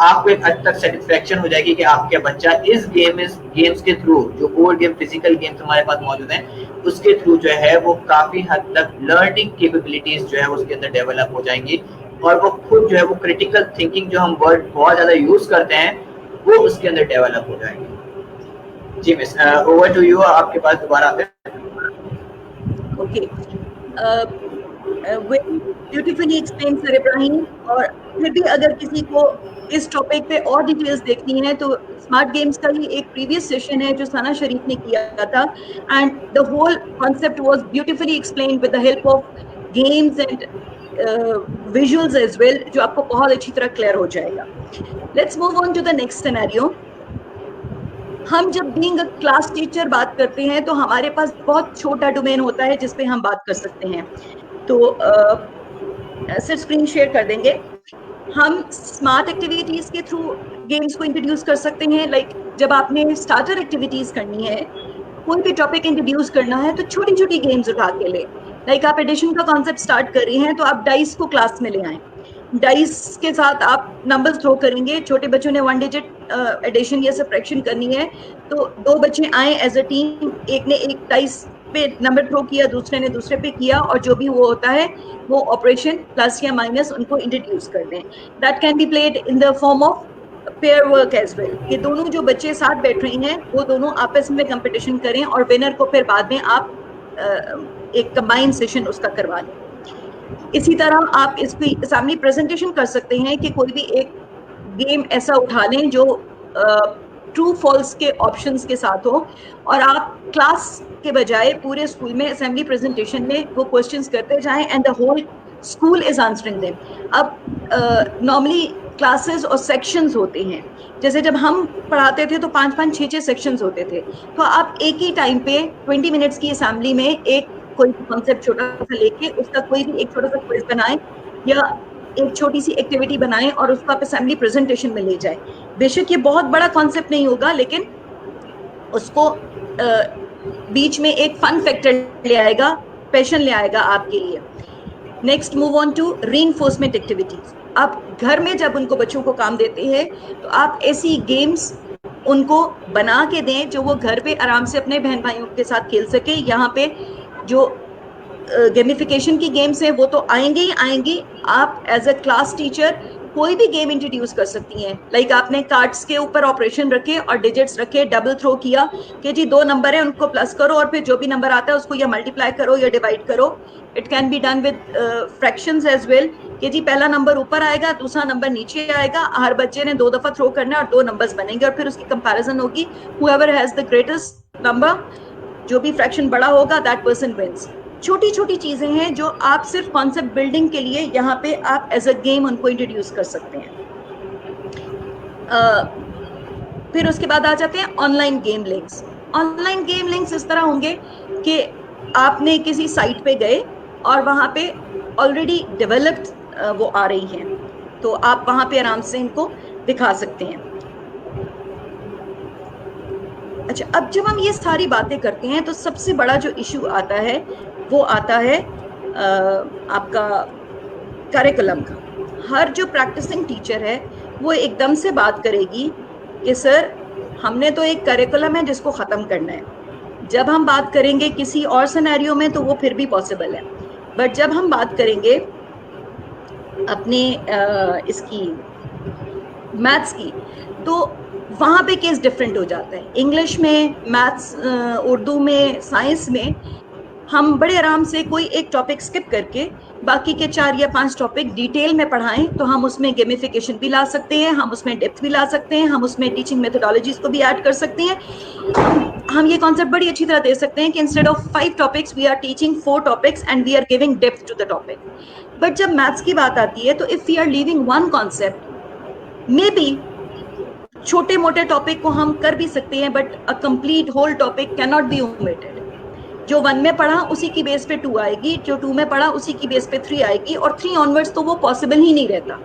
आपको एक हद तक सेटिस्फेक्शन हो जाएगी कि आपका बच्चा इस गेम्स के थ्रू, जो बोर्ड गेम फिजिकल गेम्स हमारे पास मौजूद हैं, उसके थ्रू जो है वो काफी हद तक लर्निंग कैपेबिलिटीज जो है उसके अंदर डेवलप हो जाएंगी, और वो खुद जो है वो क्रिटिकल थिंकिंग जो हम वर्ड बहुत ज्यादा यूज करते हैं वो उसके अंदर डेवलप हो जाएंगे। जी मिस, ओवर टू यू, आपके पास दोबारा आते हैं। Okay, beautifully explain sir Ibrahim. और फिर भी अगर किसी को इस टॉपिक पे और डिटेल्स देखनी है तो स्मार्ट गेम्स का ही एक प्रीवियस सेशन है जो सना शरीफ ने किया था, and the whole concept was beautifully explained with the help of games and visuals as well, जो आपको बहुत अच्छी तरह क्लियर हो जाएगा। Let's move on to the next scenario. हम जब बीइंग अ क्लास टीचर बात करते हैं तो हमारे पास बहुत छोटा डोमेन होता है जिस पे हम बात कर सकते हैं। तो सिर्फ स्क्रीन शेयर कर देंगे। हम स्मार्ट एक्टिविटीज के थ्रू गेम्स को इंट्रोड्यूस कर सकते हैं। लाइक जब आपने स्टार्टर एक्टिविटीज करनी है, कोई भी टॉपिक इंट्रोड्यूस करना है, तो छोटी छोटी गेम्स उठा के ले। लाइक आप एडिशन का कॉन्सेप्ट स्टार्ट कर रही हैं तो आप डाइस को क्लास में ले आए। डाइस के साथ आप नंबर्स थ्रो करेंगे। छोटे बच्चों ने 1 डिजिट एडिशन या सब्ट्रैक्शन करनी है तो 2 बच्चे आए एज अ टीम, एक ने एक डाइस पे नंबर थ्रो किया, दूसरे ने दूसरे पे किया, और जो भी वो होता है वो ऑपरेशन प्लस या माइनस उनको इंट्रोड्यूस कर दें। That can be played in the form of pair work as well. ये दोनों जो बच्चे साथ बैठ रही हैं वो दोनों आपस में कंपटीशन करें और विनर को फिर बाद में आप एक कंबाइंड सेशन उसका करवा लें। इसी तरह आप इसकी सामने प्रेजेंटेशन कर सकते हैं कि कोई भी एक गेम ऐसा उठा लें जो ट्रू फॉल्स के ऑप्शंस के साथ हो, और आप क्लास के बजाय पूरे स्कूल में असेंबली प्रेजेंटेशन में वो क्वेश्चंस करते जाएं and the whole school is answering them. अब नॉर्मली क्लासेस और सेक्शंस होते हैं, जैसे जब हम पढ़ाते थे तो 5-5, 6-6 सेक्शंस होते थे, तो आप एक ही टाइम पे 20 मिनट्स की असेंबली में एक कोई कॉन्सेप्ट छोटा सा लेके उसका कोई भी एक छोटा सा क्विज बनाए या एक छोटी सी एक्टिविटी बनाएं और उसको आप असेंबली प्रेजेंटेशन में ले जाए। बेशक ये बहुत बड़ा कॉन्सेप्ट नहीं होगा, लेकिन उसको बीच में एक फन फैक्टर ले आएगा, पैशन ले आएगा आपके लिए। Next move on to reinforcement activities. आप घर में जब उनको बच्चों को काम देते हैं तो आप ऐसी गेम्स उनको बना के दें जो वो घर पे आराम से अपने बहन भाइयों के साथ खेल सके। यहाँ पे जो गेमिफिकेशन की गेम्स हैं वो तो आएंगे ही आएंगी। आप एज अ क्लास टीचर कोई भी गेम इंट्रोड्यूस कर सकती हैं। लाइक आपने कार्ड्स के ऊपर ऑपरेशन रखे और डिजिट्स रखे, डबल थ्रो किया कि जी 2 नंबर है उनको प्लस करो और फिर जो भी नंबर आता है उसको या मल्टीप्लाई करो या डिवाइड करो। It can be done with fractions as well कि जी पहला नंबर ऊपर आएगा, दूसरा नंबर नीचे आएगा, हर बच्चे ने 2 दफा थ्रो करना है और 2 नंबर्स बनेंगे और फिर उसकी कंपैरिजन होगी। Whoever has the greatest number, जो भी फ्रैक्शन बड़ा होगा दैट पर्सन विंस। छोटी छोटी चीजें हैं जो आप सिर्फ कॉन्सेप्ट बिल्डिंग के लिए यहाँ पे आप एज अ गेम उनको इंट्रोड्यूस कर सकते हैं। फिर उसके बाद आ जाते हैं online game links. Online game links इस तरह होंगे कि आपने किसी साइट पे गए और वहाँ पे ऑलरेडी डेवलप्ड वो आ रही हैं, तो आप वहाँ पे आराम से इनको दिखा सकते हैं। अच्छा, अब जब हम ये सारी बातें करते हैं तो सबसे बड़ा जो इशू आता है वो आता है आपका करिकुलम का। हर जो प्रैक्टिसिंग टीचर है वो एकदम से बात करेगी कि सर हमने तो एक करिकुलम है जिसको ख़त्म करना है। जब हम बात करेंगे किसी और सिनेरियो में तो वो फिर भी पॉसिबल है, बट जब हम बात करेंगे अपने इसकी मैथ्स की तो वहाँ पे केस डिफरेंट हो जाता है। इंग्लिश में, मैथ्स, उर्दू में, साइंस में हम बड़े आराम से कोई एक टॉपिक स्किप करके बाकी के 4 या 5 टॉपिक डिटेल में पढ़ाएं तो हम उसमें गेमिफिकेशन भी ला सकते हैं, हम उसमें डेप्थ भी ला सकते हैं, हम उसमें टीचिंग मेथोडोलॉजीज को भी ऐड कर सकते हैं। हम ये कॉन्सेप्ट बड़ी अच्छी तरह दे सकते हैं कि instead of 5 topics we are teaching 4 topics and we are giving depth to the topic. But जब मैथ्स की बात आती है तो if we are leaving one concept, maybe छोटे मोटे टॉपिक को हम कर भी सकते हैं, but a complete whole topic can not be omitted. जो 1 में पढ़ा उसी की बेस पे 2 आएगी, जो 2 में पढ़ा उसी की बेस पे 3 आएगी, और 3 ऑनवर्ड्स तो वो पॉसिबल ही नहीं रहता.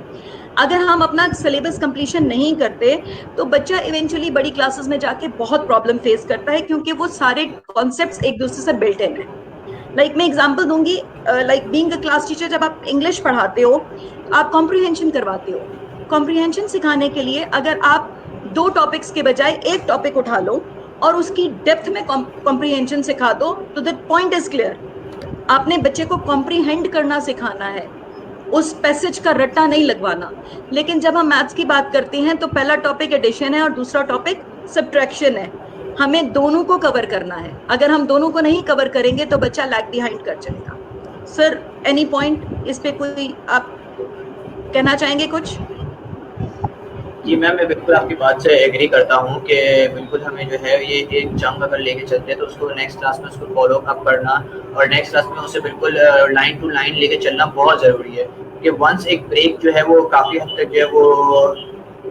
अगर हम अपना सिलेबस कंप्लीशन नहीं करते तो बच्चा इवेंचुअली बड़ी क्लासेस में जाके बहुत प्रॉब्लम फेस करता है, क्योंकि वो सारे कॉन्सेप्ट्स एक दूसरे से बिल्ट इन है. लाइक मैं एग्जांपल दूंगी, like being a class teacher, जब आप इंग्लिश पढ़ाते हो आप कॉम्प्रिहेंशन करवाते हो. कॉम्प्रिहेंशन सिखाने के लिए अगर आप 2 टॉपिक्स के बजाय एक टॉपिक उठा लो और उसकी डेप्थ में कॉम्प्रिहेंशन सिखा दो, तो द पॉइंट इज क्लियर. आपने बच्चे को कॉम्प्रिहेंड करना सिखाना है, उस पैसेज का रट्टा नहीं लगवाना. लेकिन जब हम मैथ्स की बात करते हैं तो पहला टॉपिक एडिशन है और दूसरा टॉपिक सब्ट्रैक्शन है. हमें दोनों को कवर करना है. अगर हम दोनों को नहीं कवर करेंगे तो बच्चा लैग बिहाइंड कर चलेगा. सर, एनी पॉइंट इस पे कोई आप कहना चाहेंगे कुछ? जी मैम, मैं बिल्कुल आपकी बात से एग्री करता हूँ कि बिल्कुल हमें जो है ये एक चंक अगर लेके चलते हैं तो उसको नेक्स्ट क्लास में उसको फॉलो अप करना और नेक्स्ट क्लास में उसे बिल्कुल लाइन टू लाइन लेके चलना बहुत ज़रूरी है. कि वंस एक ब्रेक जो है वो काफ़ी हद तक जो है वो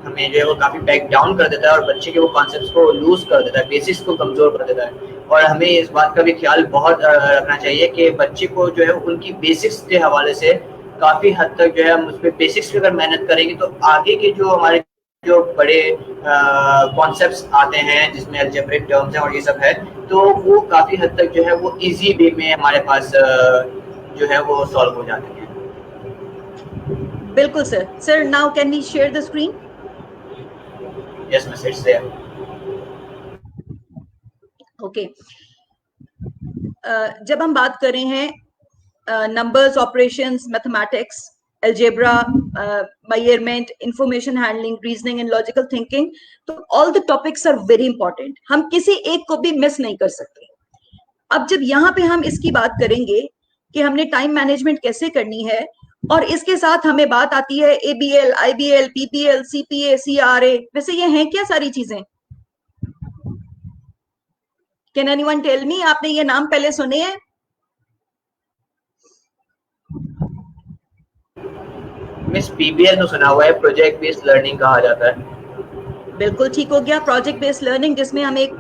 हमें जो है वो काफ़ी बैक डाउन कर देता है और बच्चे के वो कॉन्सेप्ट्स को लूज कर देता है, बेसिक्स को कमज़ोर कर देता है. और हमें इस बात का भी ख्याल बहुत रखना चाहिए कि बच्चे को जो है उनकी बेसिक्स के हवाले से काफ़ी हद तक जो है हम उस पर बेसिक्स पे अगर मेहनत करेंगे तो आगे के जो हमारे जो बड़े कॉन्सेप्ट्स आते हैं जिसमें अलजेब्रिक टर्म्स हैं और ये सब है, तो वो काफ़ी हद तक जो है वो इजी वे में हमारे पास जो है वो सॉल्व हो जाते हैं. बिल्कुल sir. Sir, now can we share the screen? Yes miss, it's there. Okay. जब हम बात कर रहे हैं numbers, operations, mathematics, algebra, measurement, information handling, reasoning and logical thinking, तो all the topics are very important. हम किसी एक को भी मिस नहीं कर सकते. अब जब यहाँ पे हम इसकी बात करेंगे कि हमने टाइम मैनेजमेंट कैसे करनी है, और इसके साथ हमें बात आती है ABL, IBL, PPL, CPA, CRA. वैसे ये हैं क्या सारी चीजें? Can anyone tell me? आपने ये नाम पहले सुने हैं? मिस, PBL तो सुना हुआ है, प्रोजेक्ट बेस्ड लर्निंग कहा जाता है. बिल्कुल ठीक हो गया. प्रोजेक्ट बेस्ड लर्निंग, जिसमें हम एक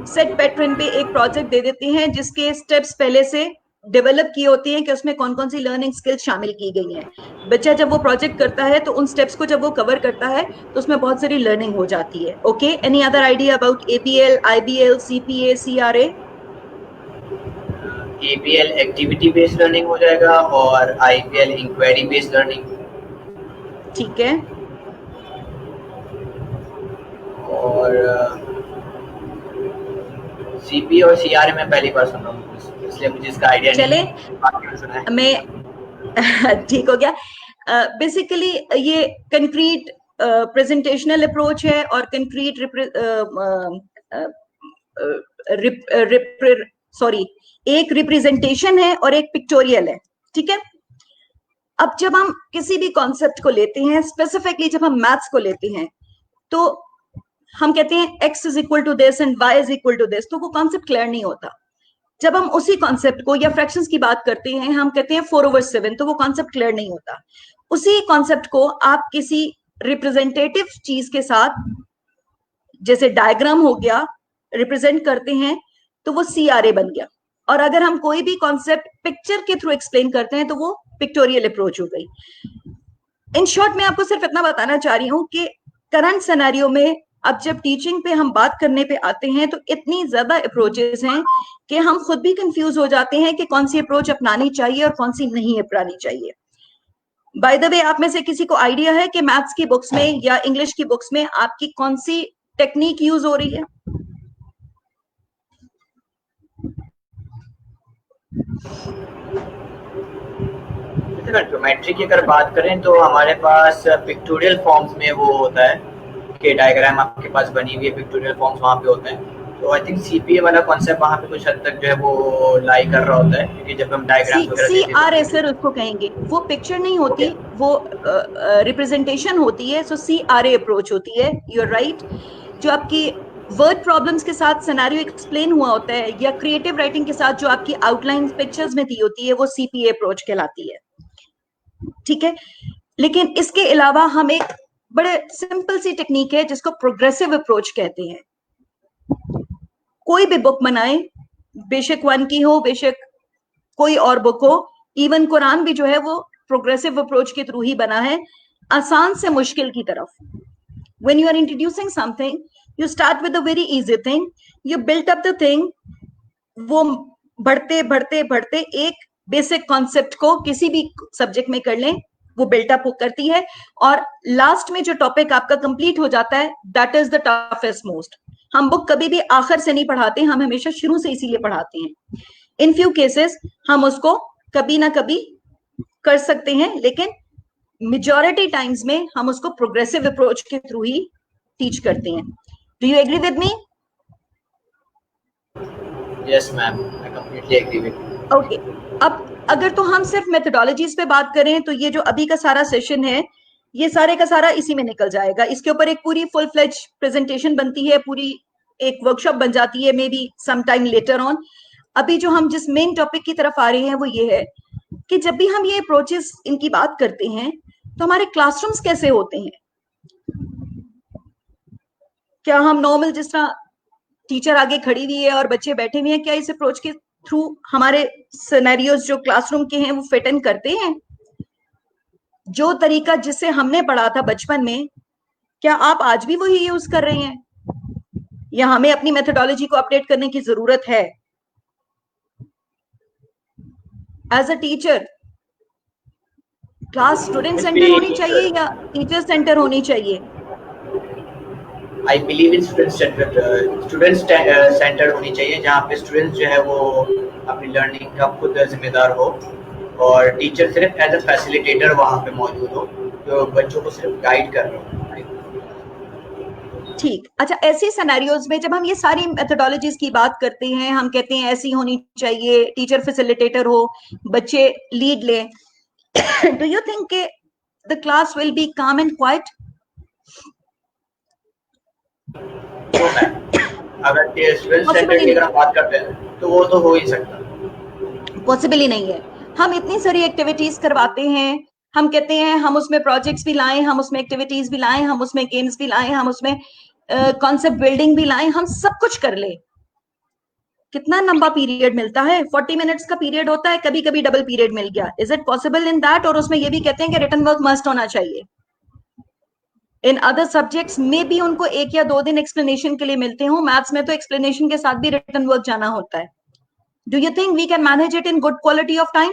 सेट पैटर्न पे एक प्रोजेक्ट दे देते हैं जिसके स्टेप्स पहले से डेवलप किए होते हैं कि उसमें कौन कौन सी लर्निंग स्किल्स शामिल की गई हैं. बच्चा जब वो प्रोजेक्ट करता है तो उन स्टेप्स को जब वो कवर करता है तो उसमें बहुत सारी लर्निंग हो जाती है. Okay, any other idea about ABL, IBL, CPA, CRA? ABL activity based learning हो जाएगा और IBL इंक्वायरी बेस्ड लर्निंग. ठीक है. और CP और CRA में पहली बार सुन रहा हूँ, इसलिए मुझे इसका आइडिया चले नहीं है. मैं ठीक हो गया. बेसिकली ये कंक्रीट प्रेजेंटेशनल अप्रोच है और कंक्रीट एक रिप्रेजेंटेशन है और एक पिक्टोरियल है. ठीक है. अब जब हम किसी भी कॉन्सेप्ट को लेते हैं, स्पेसिफिकली जब हम मैथ्स को लेते हैं, तो हम कहते हैं x is equal to this and y is equal to this, तो वो कॉन्सेप्ट क्लियर नहीं होता. जब हम उसी कॉन्सेप्ट को या फ्रैक्शंस की बात करते हैं, हम कहते हैं 4/7, तो वो कॉन्सेप्ट क्लियर नहीं होता. उसी कॉन्सेप्ट को आप किसी रिप्रेजेंटेटिव चीज के साथ, जैसे डायग्राम हो गया, रिप्रेजेंट करते हैं तो वो CRA बन गया. और अगर हम कोई भी कॉन्सेप्ट पिक्चर के थ्रू एक्सप्लेन करते हैं तो वो पिक्टोरियल अप्रोच हो गई. इन शॉर्ट मैं आपको सिर्फ इतना बताना चाह रही हूं कि करंट सिनेरियो में अब जब टीचिंग पे हम बात करने पे आते हैं तो इतनी ज्यादा अप्रोचेस हैं कि हम खुद भी कंफ्यूज हो जाते हैं कि कौन सी अप्रोच अपनानी चाहिए और कौन सी नहीं अपनानी चाहिए. बाय द वे, आप में से किसी को आइडिया है कि मैथ्स की बुक्स में या इंग्लिश की बुक्स में आपकी कौन सी टेक्निक यूज हो रही है? ज्योमेट्री की अगर बात करें तो हमारे पास पिक्टोरियल फॉर्म्स में वो होता है कि डायग्राम आपके पास बनी हुई है, पिक्टोरियल फॉर्म्स वहाँ पे होते हैं. तो आई थिंक CPA वाला कॉन्सेप्ट वहाँ पे कुछ हद तक जो है वो लाई कर रहा होता है, क्योंकि जब हम डायग्राम CRA सर उसको कहेंगे. वो पिक्चर नहीं होती, वो रिप्रेजेंटेशन होती है. सो CRA अप्रोच होती है. You are right. जो आपकी वर्ड प्रॉब्लम्स के साथ सिनेरियो एक्सप्लेन हुआ होता है, या क्रिएटिव राइटिंग के साथ जो आपकी आउटलाइन पिक्चर्स में दी होती है वो सीपीए अप्रोच कहलाती है, ठीक है। लेकिन इसके अलावा हम एक बड़े सिंपल सी टेक्निक है जिसको प्रोग्रेसिव अप्रोच कहते हैं। कोई भी बुक बनाए, बेशक 1 की हो, बेशक कोई और बुक हो, इवन कुरान भी जो है वो प्रोग्रेसिव अप्रोच के थ्रू ही बना है, आसान से मुश्किल की तरफ। When you are introducing something, you start with a very easy thing, you build up the thing, वो बढ़ते बढ़ते बढ़ते एक बेसिक कॉन्सेप्ट को किसी भी सब्जेक्ट में कर लें, वो बिल्टअप करती है, और लास्ट में जो टॉपिक आपका कंप्लीट हो जाता है, that is the toughest most. हम बुक कभी भी आखिर से नहीं पढ़ाते, हम हमेशा शुरू से इसीलिए पढ़ाते हैं। इन फ्यू केसेस हम उसको कभी ना कभी कर सकते हैं, लेकिन मेजॉरिटी टाइम्स में हम उसको प्रोग्रेसिव अप्रोच के थ्रू ही टीच करते हैं। Do you agree with me? Yes ma'am, I completely agree with. Okay, अब अगर तो हम सिर्फ मेथोडोलॉजीज पे बात करें तो ये जो अभी का सारा सेशन है, ये सारे का सारा इसी में निकल जाएगा। इसके ऊपर एक पूरी फुल फ्लेज प्रेजेंटेशन बनती है, पूरी एक वर्कशॉप बन जाती है, maybe some time later on. अभी जो हम जिस मेन टॉपिक की तरफ आ रहे हैं वो ये है कि जब भी हम ये अप्रोचेस इनकी बात करते हैं तो हमारे क्लासरूम्स कैसे होते हैं। क्या हम नॉर्मल जिस तरह टीचर आगे खड़ी हुई है और बच्चे बैठे हुए हैं, क्या इस अप्रोच के थ्रू हमारे सिनेरियोज जो क्लासरूम के हैं वो फिट इन करते हैं? जो तरीका जिससे हमने पढ़ा था बचपन में, क्या आप आज भी वही यूज कर रहे हैं, या हमें अपनी मेथोडोलॉजी को अपडेट करने की जरूरत है? As a teacher, class student centre होनी चाहिए या टीचर सेंटर होनी चाहिए? I believe in student centre होनी चाहिए, जहाँ पे स्टूडेंट्स जो है वो अपनी लर्निंग का खुद जिम्मेदार हो, और टीचर सिर्फ एज अ फैसिलिटेटर वहाँ पे मौजूद हो, जो बच्चों को सिर्फ गाइड कर रहे हो। ठीक, अच्छा, ऐसी सिनेरियोज में जब हम ये सारी मेथोडोलॉजीज की बात करते हैं, हम कहते हैं ऐसी होनी चाहिए, टीचर फैसिलिटेटर हो, बच्चे लीड ले, do you think the class will be काम एंड क्वाइट? तो मैं अगर स्टूडेंट सेंटर की अगर बात करते हैं तो वो तो हो ही सकता, पॉसिबल ही नहीं है। हम इतनी सारी एक्टिविटीज करवाते हैं, हम कहते हैं हम उसमें प्रोजेक्ट्स भी लाएं, हम उसमें एक्टिविटीज भी लाएं, हम उसमें गेम्स भी लाएं, हम उसमें कॉन्सेप्ट बिल्डिंग भी लाएं, हम सब कुछ कर ले। कितना लंबा पीरियड मिलता है? 40 मिनट्स का पीरियड होता है, कभी कभी डबल पीरियड मिल गया। Is it possible in that? और उसमें ये भी कहते हैं कि रिटन वर्क मस्ट होना चाहिए। इन अदर सब्जेक्ट्स में भी उनको 1 या 2 दिन एक्सप्लेनेशन के लिए मिलते हो, मैथ्स में तो एक्सप्लेनेशन के साथ भी रिटन वर्क जाना होता है। Do you think we can manage it in good quality of time?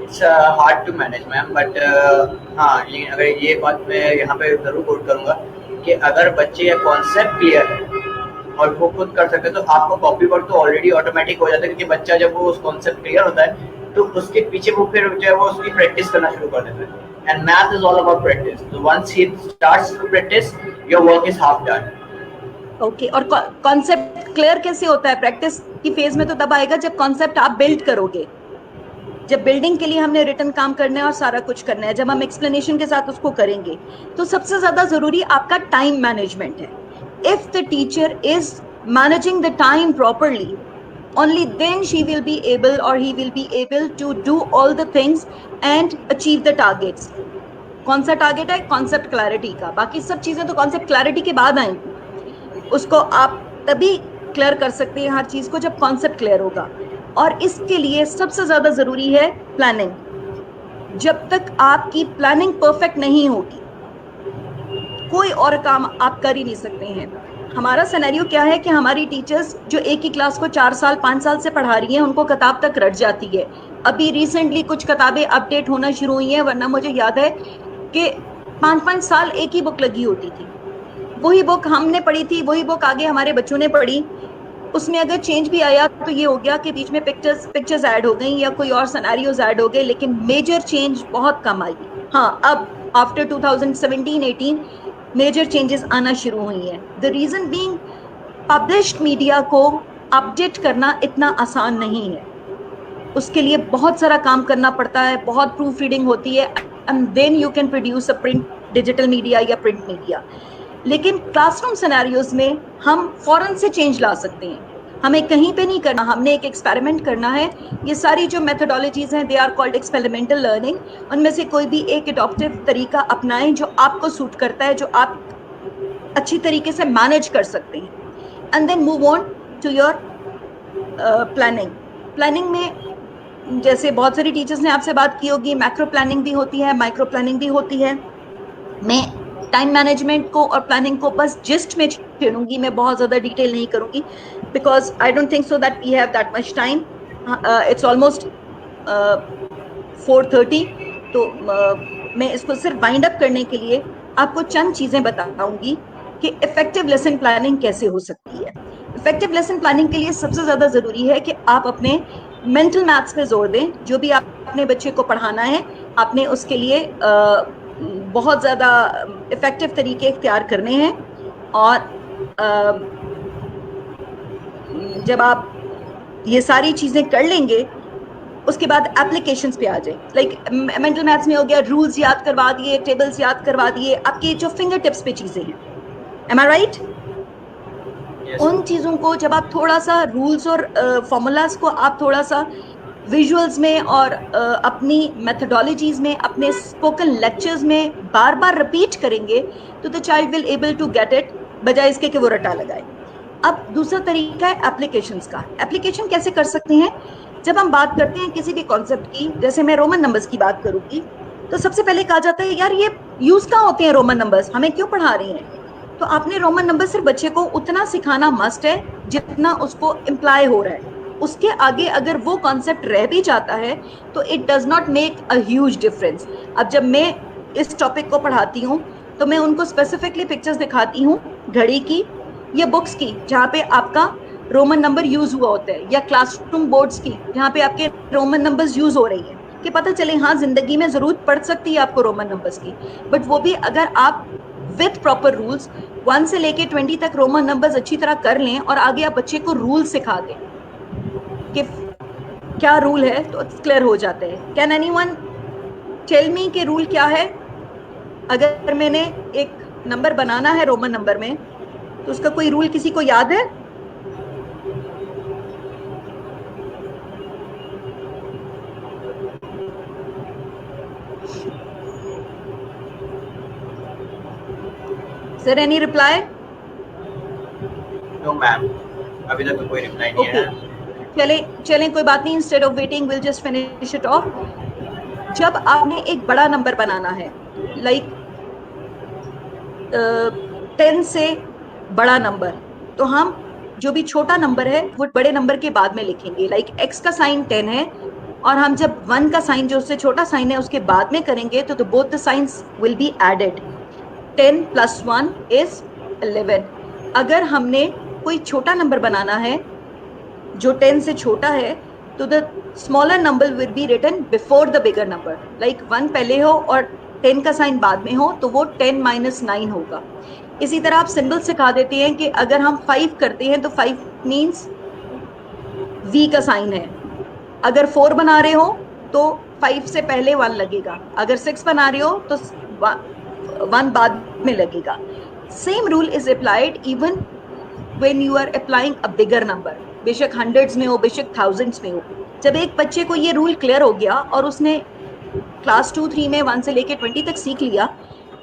It's hard to manage ma'am, but हाँ, लेकिन अगर ये बात मैं यहाँ पे जरूर कोट करूँगा कि अगर बच्चे का कॉन्सेप्ट क्लियर है और वो खुद कर सकते हैं, तो आपको कॉपी वर्क तो ऑलरेडी ऑटोमेटिक हो जाता है, क्योंकि बच्चा जब वो उस कॉन्सेप्ट क्लियर होता है तो उसके पीछे वो फिर जो है वो उसकी प्रैक्टिस करना शुरू कर देता है। And math is all about practice, so once he starts to practice, your work is half done. Okay, और कॉन्सेप्ट क्लियर कैसे होता है? प्रैक्टिस की फेज में तो तब आएगा जब कॉन्सेप्ट आप बिल्ड करोगे। जब बिल्डिंग के लिए हमने रिटर्न काम करना है और सारा कुछ करना है, जब हम एक्सप्लेनेशन के साथ उसको करेंगे, तो सबसे ज्यादा जरूरी आपका टाइम मैनेजमेंट है। If the teacher is managing the time properly, only then she will be able or he will be able to do all the things and achieve the targets. कौन सा टारगेट है? Concept clarity का। बाकी सब चीजें तो concept clarity के बाद आएंगी। उसको आप तभी क्लियर कर सकते हैं हर चीज को जब कॉन्सेप्ट क्लियर होगा। और इसके लिए सबसे ज्यादा जरूरी है प्लानिंग। जब तक आपकी प्लानिंग परफेक्ट नहीं होगी, कोई और काम आप कर ही नहीं सकते हैं। हमारा सिनेरियो क्या है कि हमारी टीचर्स जो एक ही क्लास को 4 साल 5 साल से पढ़ा रही हैं, उनको किताब तक रट जाती है। अभी रिसेंटली कुछ किताबें अपडेट होना शुरू हुई हैं, वरना मुझे याद है कि 5-5 साल एक ही बुक लगी होती थी। वही बुक हमने पढ़ी थी, वही बुक आगे हमारे बच्चों ने पढ़ी। उसमें अगर चेंज भी आया तो ये हो गया कि बीच में पिक्चर्स ऐड हो गई या कोई और सिनेरियोज ऐड हो गए, लेकिन मेजर चेंज बहुत कम आई। हाँ, अब आफ्टर 2017-18 मेजर चेंजेस आना शुरू हुई हैं। The reason being, published media को अपडेट करना इतना आसान नहीं है। उसके लिए बहुत सारा काम करना पड़ता है, बहुत प्रूफ रीडिंग होती है, and then you can produce a print digital media या प्रिंट मीडिया। लेकिन क्लासरूम सिनेरियोज में हम फौरन से चेंज ला सकते हैं, हमें कहीं पे नहीं करना, हमने एक एक्सपेरिमेंट करना है। ये सारी जो मेथोडोलॉजीज हैं they are called experimental learning, उनमें से कोई भी एक एडॉप्टिव तरीका अपनाएं जो आपको सूट करता है, जो आप अच्छी तरीके से मैनेज कर सकते हैं, and then move on to your planning में जैसे बहुत सारी टीचर्स ने आपसे बात की होगी, मैक्रो प्लानिंग भी होती है, माइक्रो प्लानिंग भी होती है। मैं टाइम मैनेजमेंट को और प्लानिंग को बस जिस्ट में छेड़ूंगी, मैं बहुत ज्यादा डिटेल नहीं करूंगी, because I don't think so that we have that much time. It's almost 4:30, तो मैं इसको सिर्फ वाइंड अप करने के लिए आपको चंद चीजें बताऊंगी कि इफेक्टिव लेसन प्लानिंग कैसे हो सकती है। इफेक्टिव लेसन प्लानिंग के लिए सबसे ज्यादा जरूरी है कि आप अपने मेंटल मैथ्स पे जोर दें। जो भी आप अपने बच्चे को पढ़ाना है, आपने उसके लिए बहुत ज्यादा इफेक्टिव तरीके इख्तियार करने हैं। और जब आप ये सारी चीजें कर लेंगे, उसके बाद एप्लीकेशंस पे आ जाए। लाइक मेंटल मैथ्स में हो गया, रूल्स याद करवा दिए, टेबल्स याद करवा दिए, आपके जो फिंगर टिप्स पे चीजें हैं। एम आई राइट? उन चीजों को जब आप थोड़ा सा रूल्स और फॉर्मूलाज को आप थोड़ा सा विजुअल्स में और अपनी मेथोडोलॉजीज में, अपने स्पोकन लेक्चर्स में बार बार रिपीट करेंगे, तो the child will able to get it, बजाय इसके कि वो रटा लगाए। अब दूसरा तरीका है एप्लीकेशंस का। एप्लीकेशन कैसे कर सकते हैं? जब हम बात करते हैं किसी भी कॉन्सेप्ट की, जैसे मैं रोमन नंबर्स की बात करूंगी, तो सबसे पहले कहा जाता है यार ये यूज कहाँ होते हैं रोमन नंबर्स, हमें क्यों पढ़ा रही हैं? तो आपने रोमन नंबर सिर्फ बच्चे को उतना सिखाना मस्ट है जितना उसको इम्प्लाई हो रहा है। उसके आगे अगर वो कॉन्सेप्ट रह भी जाता है तो it does not make a huge difference. अब जब मैं इस टॉपिक को पढ़ाती हूँ तो मैं उनको स्पेसिफिकली पिक्चर्स दिखाती हूँ घड़ी की या बुक्स की जहाँ पे आपका रोमन नंबर यूज हुआ होता है, या क्लासरूम बोर्ड्स की जहाँ पे आपके रोमन नंबर्स यूज हो रही है, कि पता चले हाँ जिंदगी में जरूरत पड़ सकती है आपको रोमन नंबर्स की, बट वो भी अगर आप विथ प्रॉपर रूल्स 1 से लेके 20 तक रोमन नंबर्स अच्छी तरह कर लें और आगे आप बच्चे को रूल सिखा दें कि क्या रूल है, तो क्लियर हो जाते हैं। कैन एनीवन टेल मी कि रूल क्या है? अगर मैंने एक नंबर बनाना है रोमन नंबर में, तो उसका कोई रूल किसी को याद है? Sir any reply? No ma'am, अभी तक तो कोई रिप्लाई नहीं है। चले कोई बात नहीं, instead of waiting will just finish it of. जब आपने एक बड़ा नंबर बनाना है, लाइक 10 से बड़ा नंबर, तो हम जो भी छोटा नंबर है वो बड़े नंबर के बाद में लिखेंगे। लाइक x का साइन 10 है और हम जब 1 का साइन जो उससे छोटा साइन है उसके बाद में करेंगे तो both the science will be added. 10 + 1 is 11। अगर हमने कोई छोटा नंबर बनाना है जो 10 से छोटा है, तो the smaller number will be written before the bigger number. Like 1 पहले हो और 10 का साइन बाद में हो, तो वो 10 - 9 होगा। इसी तरह आप सिंबल सिखा देते हैं कि अगर हम 5 करते हैं तो 5 मीन्स V का साइन है। अगर 4 बना रहे हो तो 5 से पहले 1 लगेगा, अगर 6 बना रहे हो तो 1 बाद में लगेगा। Same rule is applied even when you are applying a bigger number, बेशक हंड्रेड्स में हो बेशक थाउजेंड्स में हो। जब एक बच्चे को ये रूल क्लियर हो गया और उसने क्लास 2-3 में 1 से लेके 20 तक सीख लिया,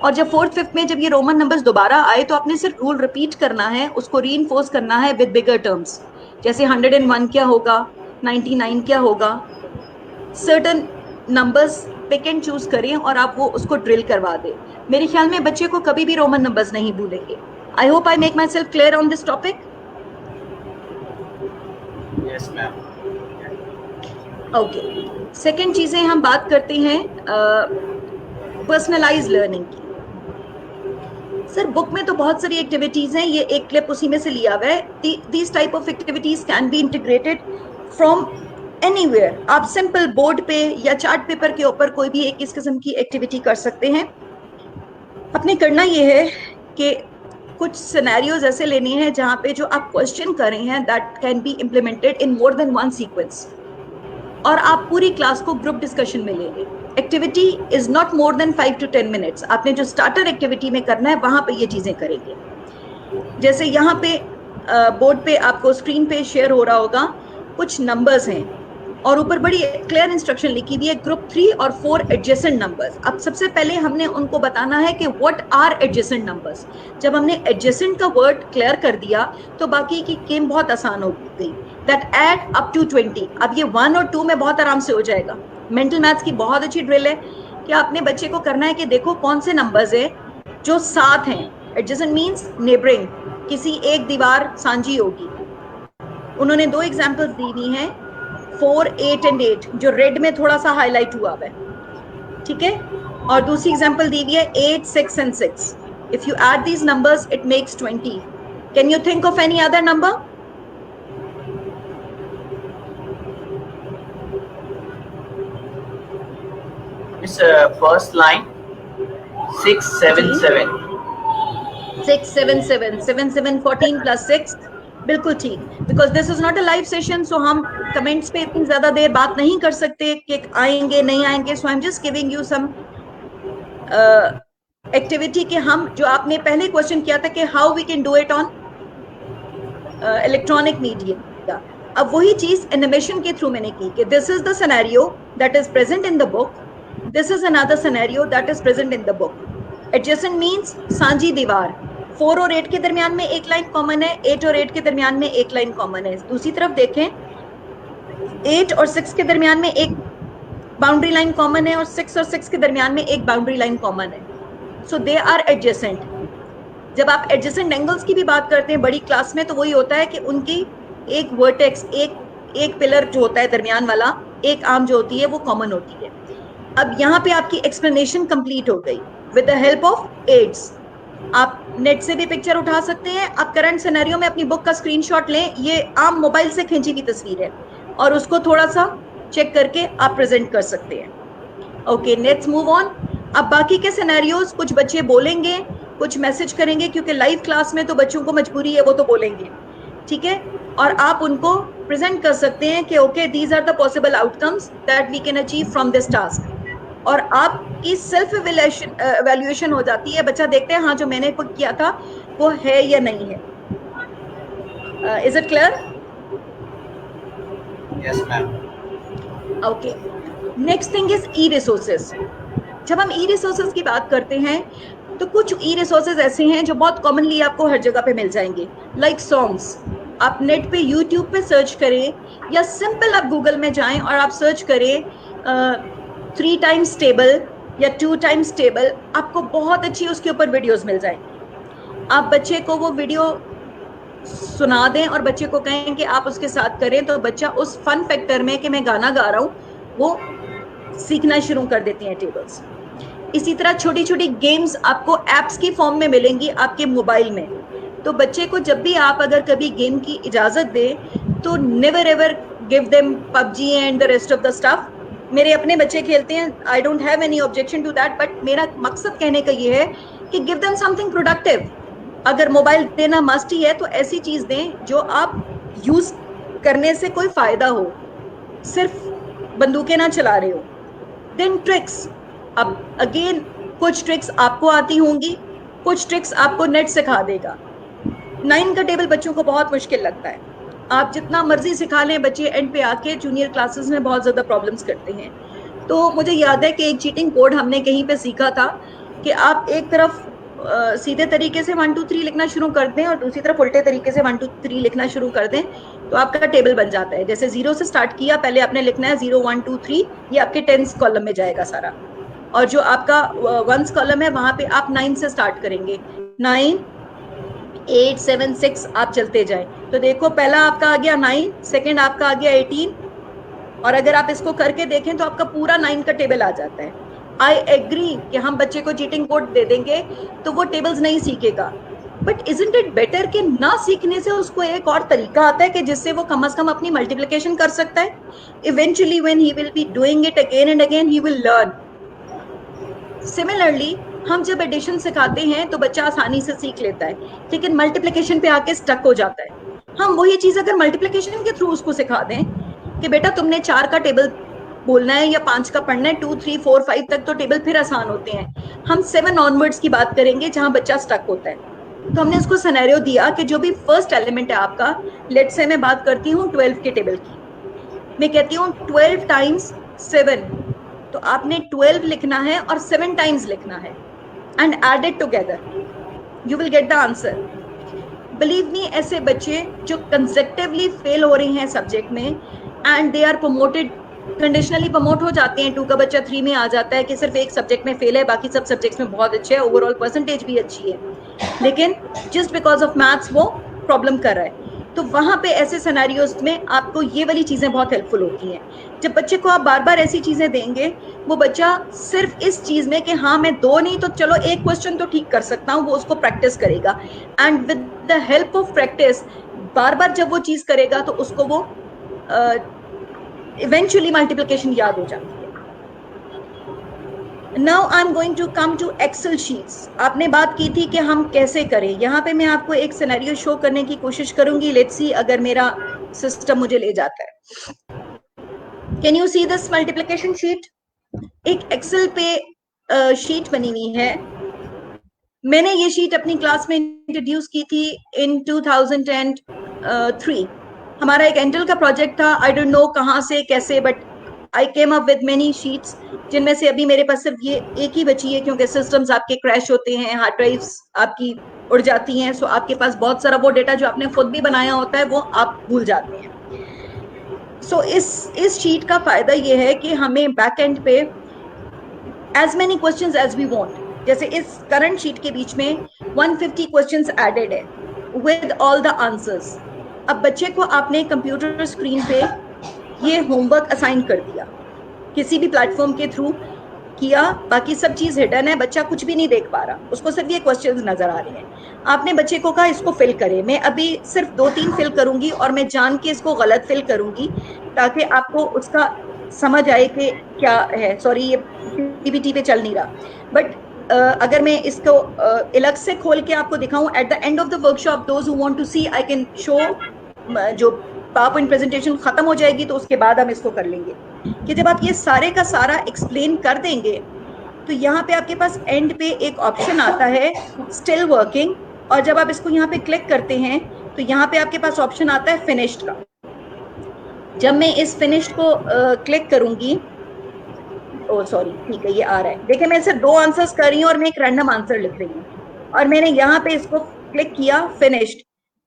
और जब 4th-5th में जब ये रोमन नंबर्स दोबारा आए तो आपने सिर्फ रूल रिपीट करना है, उसको रीइंफोर्स करना है विद बिगर टर्म्स, जैसे 101 क्या होगा, 99 क्या होगा। Certain numbers pick and choose करें और आप वो उसको ड्रिल करवा दें। मेरे ख्याल में बच्चे को कभी भी रोमन नंबर्स नहीं भूलेंगे। आई hope I make myself clear on this topic. Yes ma'am. Okay, second चीजें हम बात करते हैं पर्सनलाइज लर्निंग की। सर बुक में तो बहुत सारी एक्टिविटीज हैं, ये एक क्लिप उसी में से लिया हुआ है। These type of activities can be integrated from anywhere. आप सिंपल बोर्ड पे या चार्ट पेपर के ऊपर कोई भी एक इस किस्म की एक्टिविटी कर सकते हैं। अपने करना ये है कि कुछ सिनेरियोज ऐसे लेने हैं जहां पे जो आप क्वेश्चन कर रहे हैं that can be implemented in more than 1 sequence, और आप पूरी क्लास को ग्रुप डिस्कशन में लेंगे। Activity is not more than 5 to 10 minutes. आपने जो स्टार्टर एक्टिविटी में करना है वहां पे ये चीजें करेंगे। जैसे यहाँ पे बोर्ड पे आपको स्क्रीन पे शेयर हो रहा होगा, कुछ नंबर्स हैं और ऊपर बड़ी क्लियर इंस्ट्रक्शन लिखी हुई है, ग्रुप 3 और 4 एडजेसेंट नंबर्स। अब सबसे पहले हमने उनको बताना है कि व्हाट आर एडजेसेंट नंबर्स। जब हमने एडजेसेंट का वर्ड क्लियर कर दिया तो बाकी की गेम बहुत आसान हो गई। That add up to 20। अब ये 1 और 2 में बहुत आराम से हो जाएगा। मेंटल मैथ्स की बहुत अच्छी ड्रिल है कि आपने बच्चे को करना है कि देखो कौन से नंबर्स है जो साथ हैं। एडजेसेंट मीन्स नेबरिंग, किसी एक दीवार सांझी होगी। उन्होंने 2 एग्जाम्पल्स दी हुई हैं, 4, 8 and 8, जो रेड में थोड़ा सा हाईलाइट हुआ है, ठीक है। और दूसरी एग्जाम्पल दी हुई है 8, 6 and 6। If you add these numbers it makes 20। Can you think of any other number? First line 6, 7, 7। 6, 7, 7, 7, 7, 14 plus 6। बिल्कुल ठीक। Because this is not a live session, so हम कमेंट्स पे इतनी ज्यादा देर बात नहीं कर सकते कि आएंगे नहीं आएंगे। So I am just giving you some activity कि हम जो आपने पहले क्वेश्चन किया था कि how we can do it on electronic media, अब वही चीज एनिमेशन के थ्रू मैंने की कि this is the scenario that is present in the book, this is another scenario that is present in the book. Adjacent means सांझी दीवार। 4 और 8 के दरमियान में एक लाइन कॉमन है, 8 और 8 के दरमियान में एक लाइन कॉमन है। दूसरी तरफ देखें, 8 और 6 के दरमियान में एक बाउंड्री लाइन कॉमन है और 6 और 6 के दरमियान में एक बाउंड्री लाइन कॉमन है। सो दे आर एडजेसेंट। जब आप एडजेसेंट एंगल्स की भी बात करते हैं बड़ी क्लास में, तो वही होता है कि उनकी एक वर्टेक्स, एक पिलर जो होता है दरमियान वाला, एक आर्म जो होती है वो कॉमन होती है। अब यहाँ पे आपकी एक्सप्लेनेशन कंप्लीट हो गई with the help of aids. आप नेट से भी पिक्चर उठा सकते हैं। आप करंट सिनेरियो में अपनी बुक का स्क्रीनशॉट लें, ये आम मोबाइल से खींची हुई तस्वीर है, और उसको थोड़ा सा चेक करके आप प्रेजेंट कर सकते हैं। Okay, let's move on. अब बाकी के सिनेरियोज, कुछ बच्चे बोलेंगे, कुछ मैसेज करेंगे, क्योंकि लाइव क्लास में तो बच्चों को मजबूरी है, वो तो बोलेंगे, ठीक है। और आप उनको प्रेजेंट कर सकते हैं कि okay, these are the possible outcomes that we can achieve from this task. और आपकी सेल्फ एवेल्युएशन हो जाती है। बच्चा देखते हैं हाँ जो मैंने किया था वो है या नहीं है। Is it clear? Yes ma'am. Okay, next thing is E resources. जब हम ई रिसोर्सेज की बात करते हैं तो कुछ ई रिसोर्सेज ऐसे हैं जो बहुत कॉमनली आपको हर जगह पे मिल जाएंगे, लाइक सॉन्ग्स। आप नेट पे यूट्यूब पे सर्च करें या सिंपल आप गूगल में जाएं और आप सर्च करें 3 times टेबल या 2 times टेबल, आपको बहुत अच्छी उसके ऊपर वीडियोस मिल जाएंगी। आप बच्चे को वो वीडियो सुना दें और बच्चे को कहें कि आप उसके साथ करें, तो बच्चा उस फन फैक्टर में कि मैं गाना गा रहा हूँ वो सीखना शुरू कर देते हैं टेबल्स। इसी तरह छोटी छोटी गेम्स आपको एप्स की फॉर्म में मिलेंगी आपके मोबाइल में। तो बच्चे को जब भी आप अगर कभी गेम की इजाजत दें तो never ever give them PUBG and the rest of the stuff. मेरे अपने बच्चे खेलते हैं, I don't have any objection to that, but मेरा मकसद कहने का ये है कि गिव देम समथिंग प्रोडक्टिव। अगर मोबाइल देना मस्ट ही है तो ऐसी चीज दें जो आप यूज करने से कोई फायदा हो, सिर्फ बंदूकें ना चला रहे हो। देन ट्रिक्स, अब अगेन कुछ ट्रिक्स आपको आती होंगी, कुछ ट्रिक्स आपको नेट सिखा देगा। 9 का टेबल बच्चों को बहुत मुश्किल लगता है, आप जितना मर्जी सिखा लें बच्चे एंड पे आके जूनियर क्लासेस में बहुत ज्यादा प्रॉब्लम्स करते हैं। तो मुझे याद है कि एक चीटिंग कोड हमने कहीं पे सीखा था कि आप एक तरफ सीधे तरीके से 1 2 3 लिखना शुरू कर दें और दूसरी तरफ उल्टे तरीके से 1 2 3 लिखना शुरू कर दें तो आपका टेबल बन जाता है। जैसे 0 से स्टार्ट किया, पहले आपने लिखना है 0 1 2 3, ये आपके 10th कॉलम में जाएगा सारा, और जो आपका 1st कॉलम है वहां पे आप 9 से स्टार्ट करेंगे, 9 8 7 6 आप चलते जाएं। तो देखो पहला आपका आ गया 9, सेकंड आपका आ गया 18, और अगर आप इसको करके देखें तो आपका पूरा 9 का टेबल आ जाता है। आई एग्री कि हम बच्चे को चीटिंग कोड दे देंगे तो वो टेबल्स नहीं सीखेगा, बट इजंट इट बेटर कि ना सीखने से उसको एक और तरीका आता है कि जिससे वो कम से कम अपनी मल्टीप्लिकेशन कर सकता है। Eventually when he will be doing it again and again he will learn. Similarly हम जब एडिशन सिखाते हैं तो बच्चा आसानी से सीख लेता है, लेकिन मल्टीप्लिकेशन पे आके स्टक हो जाता है। हम वही चीज अगर मल्टीप्लिकेशन के थ्रू उसको सिखा दें कि बेटा तुमने 4 का टेबल बोलना है या 5 का पढ़ना है, 2, 3, 4, 5 तक तो टेबल फिर आसान होते हैं। हम 7 ऑनवर्ड्स की बात करेंगे जहां बच्चा स्टक होता है। तो हमने उसको सिनेरियो दिया कि जो भी फर्स्ट एलिमेंट है आपका, लेट्स से मैं बात करती हूँ 12 के टेबल की, मैं कहती हूँ 12 टाइम्स 7, तो आपने 12 लिखना है और 7 टाइम्स लिखना है and add it together, you will get the answer. Believe me, ऐसे बच्चे जो कंसेक्टिवली फेल हो रहे हैं सब्जेक्ट में and they are promoted, conditionally promote हो जाते हैं, 2 का बच्चा 3 में आ जाता है कि सिर्फ एक सब्जेक्ट में फेल है, बाकी सब सब्जेक्ट्स में बहुत अच्छे है, ओवरऑल परसेंटेज भी अच्छी है, लेकिन जस्ट बिकॉज ऑफ मैथ्स वो प्रॉब्लम कर रहा है। तो वहां पे ऐसे सिनेरियोज में आपको ये वाली चीजें बहुत हेल्पफुल होती हैं। जब बच्चे को आप बार बार ऐसी चीजें देंगे, वो बच्चा सिर्फ इस चीज में कि हाँ मैं 2 नहीं तो चलो एक क्वेश्चन तो ठीक कर सकता हूँ, वो उसको प्रैक्टिस करेगा and with the help of practice बार बार जब वो चीज करेगा तो उसको वो इवेंचुअली मल्टीप्लिकेशन याद हो जाती है। Now I am going to come to Excel sheets. आपने बात की थी कि हम कैसे करें, यहाँ पे मैं आपको एक सिनेरियो शो करने की कोशिश करूंगी। लेट्स सी अगर मेरा सिस्टम मुझे ले जाता है। Can you see this multiplication sheet? एक एक्सेल पे शीट बनी हुई है। मैंने ये शीट अपनी क्लास में इंट्रोड्यूस की थी इन 2003। हमारा एक एंटल का प्रोजेक्ट था, आई डोंट नो कहाँ से कैसे, but I came up with many sheets, जिनमें से अभी मेरे पास सिर्फ ये एक ही बची है, क्योंकि सिस्टम्स आपके क्रैश होते हैं, हार्ड ड्राइव्स आपकी उड़ जाती हैं, सो आपके पास बहुत सारा वो डेटा जो आपने खुद भी बनाया होता है वो आप भूल जाते हैं। सो इस शीट का फायदा ये है कि हमें बैक एंड पे as many questions as we want, जैसे इस करंट शीट के बीच में 150 क्वेश्चंस एडेड है विद ऑल द आंसर्स। अब बच्चे को आपने कंप्यूटर स्क्रीन पे ये होमवर्क असाइन कर दिया, किसी भी प्लेटफॉर्म के थ्रू किया, बाकी सब चीज हिडन है, बच्चा कुछ भी नहीं देख पा रहा, उसको सिर्फ ये क्वेश्चंस नजर आ रहे हैं। आपने बच्चे को कहा इसको फिल करे, मैं अभी सिर्फ 2-3 फिल करूंगी और मैं जान के इसको गलत फिल करूंगी ताकि आपको उसका समझ आए कि क्या है। सॉरी ये पीपीटी पे चल नहीं रहा, बट अगर मैं इसको अलग से खोल के आपको दिखाऊं at the end of the workshop, those who want to see I can show, जो पावरपॉइंट प्रेजेंटेशन खत्म हो जाएगी तो उसके बाद हम इसको कर लेंगे कि जब आप ये सारे का सारा एक्सप्लेन कर देंगे तो यहाँ पे आपके पास एंड पे एक ऑप्शन आता है स्टिल वर्किंग, और जब आप इसको यहाँ पे क्लिक करते हैं तो यहाँ पे आपके पास ऑप्शन आता है फिनिश्ड का। जब मैं इस फिनिश्ड को क्लिक करूंगी, ओ सॉरी ठीक है ये आ रहा है, देखिए मैं सिर्फ 2 आंसर्स कर रही हूँ और मैं एक रैंडम आंसर लिख रही हूँ, और मैंने यहाँ पे इसको क्लिक किया फिनिश्ड,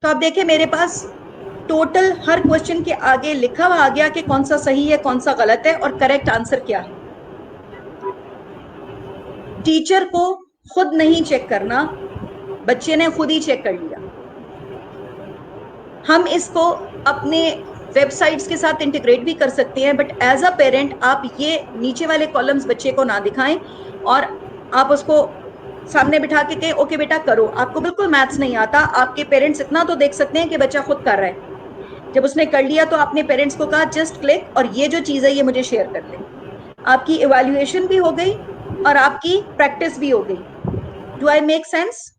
तो आप देखिए मेरे पास टोटल हर क्वेश्चन के आगे लिखा हुआ आ गया कि कौन सा सही है कौन सा गलत है और करेक्ट आंसर क्या है। टीचर को खुद नहीं चेक करना, बच्चे ने खुद ही चेक कर लिया। हम इसको अपने वेबसाइट्स के साथ इंटीग्रेट भी कर सकते हैं, बट एज अ पेरेंट आप ये नीचे वाले कॉलम्स बच्चे को ना दिखाएं और आप उसको सामने बिठा के कहें ओके बेटा करो। आपको बिल्कुल मैथ्स नहीं आता, आपके पेरेंट्स इतना तो देख सकते हैं कि बच्चा खुद कर रहा है। जब उसने कर लिया तो आपने पेरेंट्स को कहा जस्ट क्लिक और ये जो चीज है ये मुझे शेयर कर दे। आपकी इवैल्यूएशन भी हो गई और आपकी प्रैक्टिस भी हो गई। Do I make sense?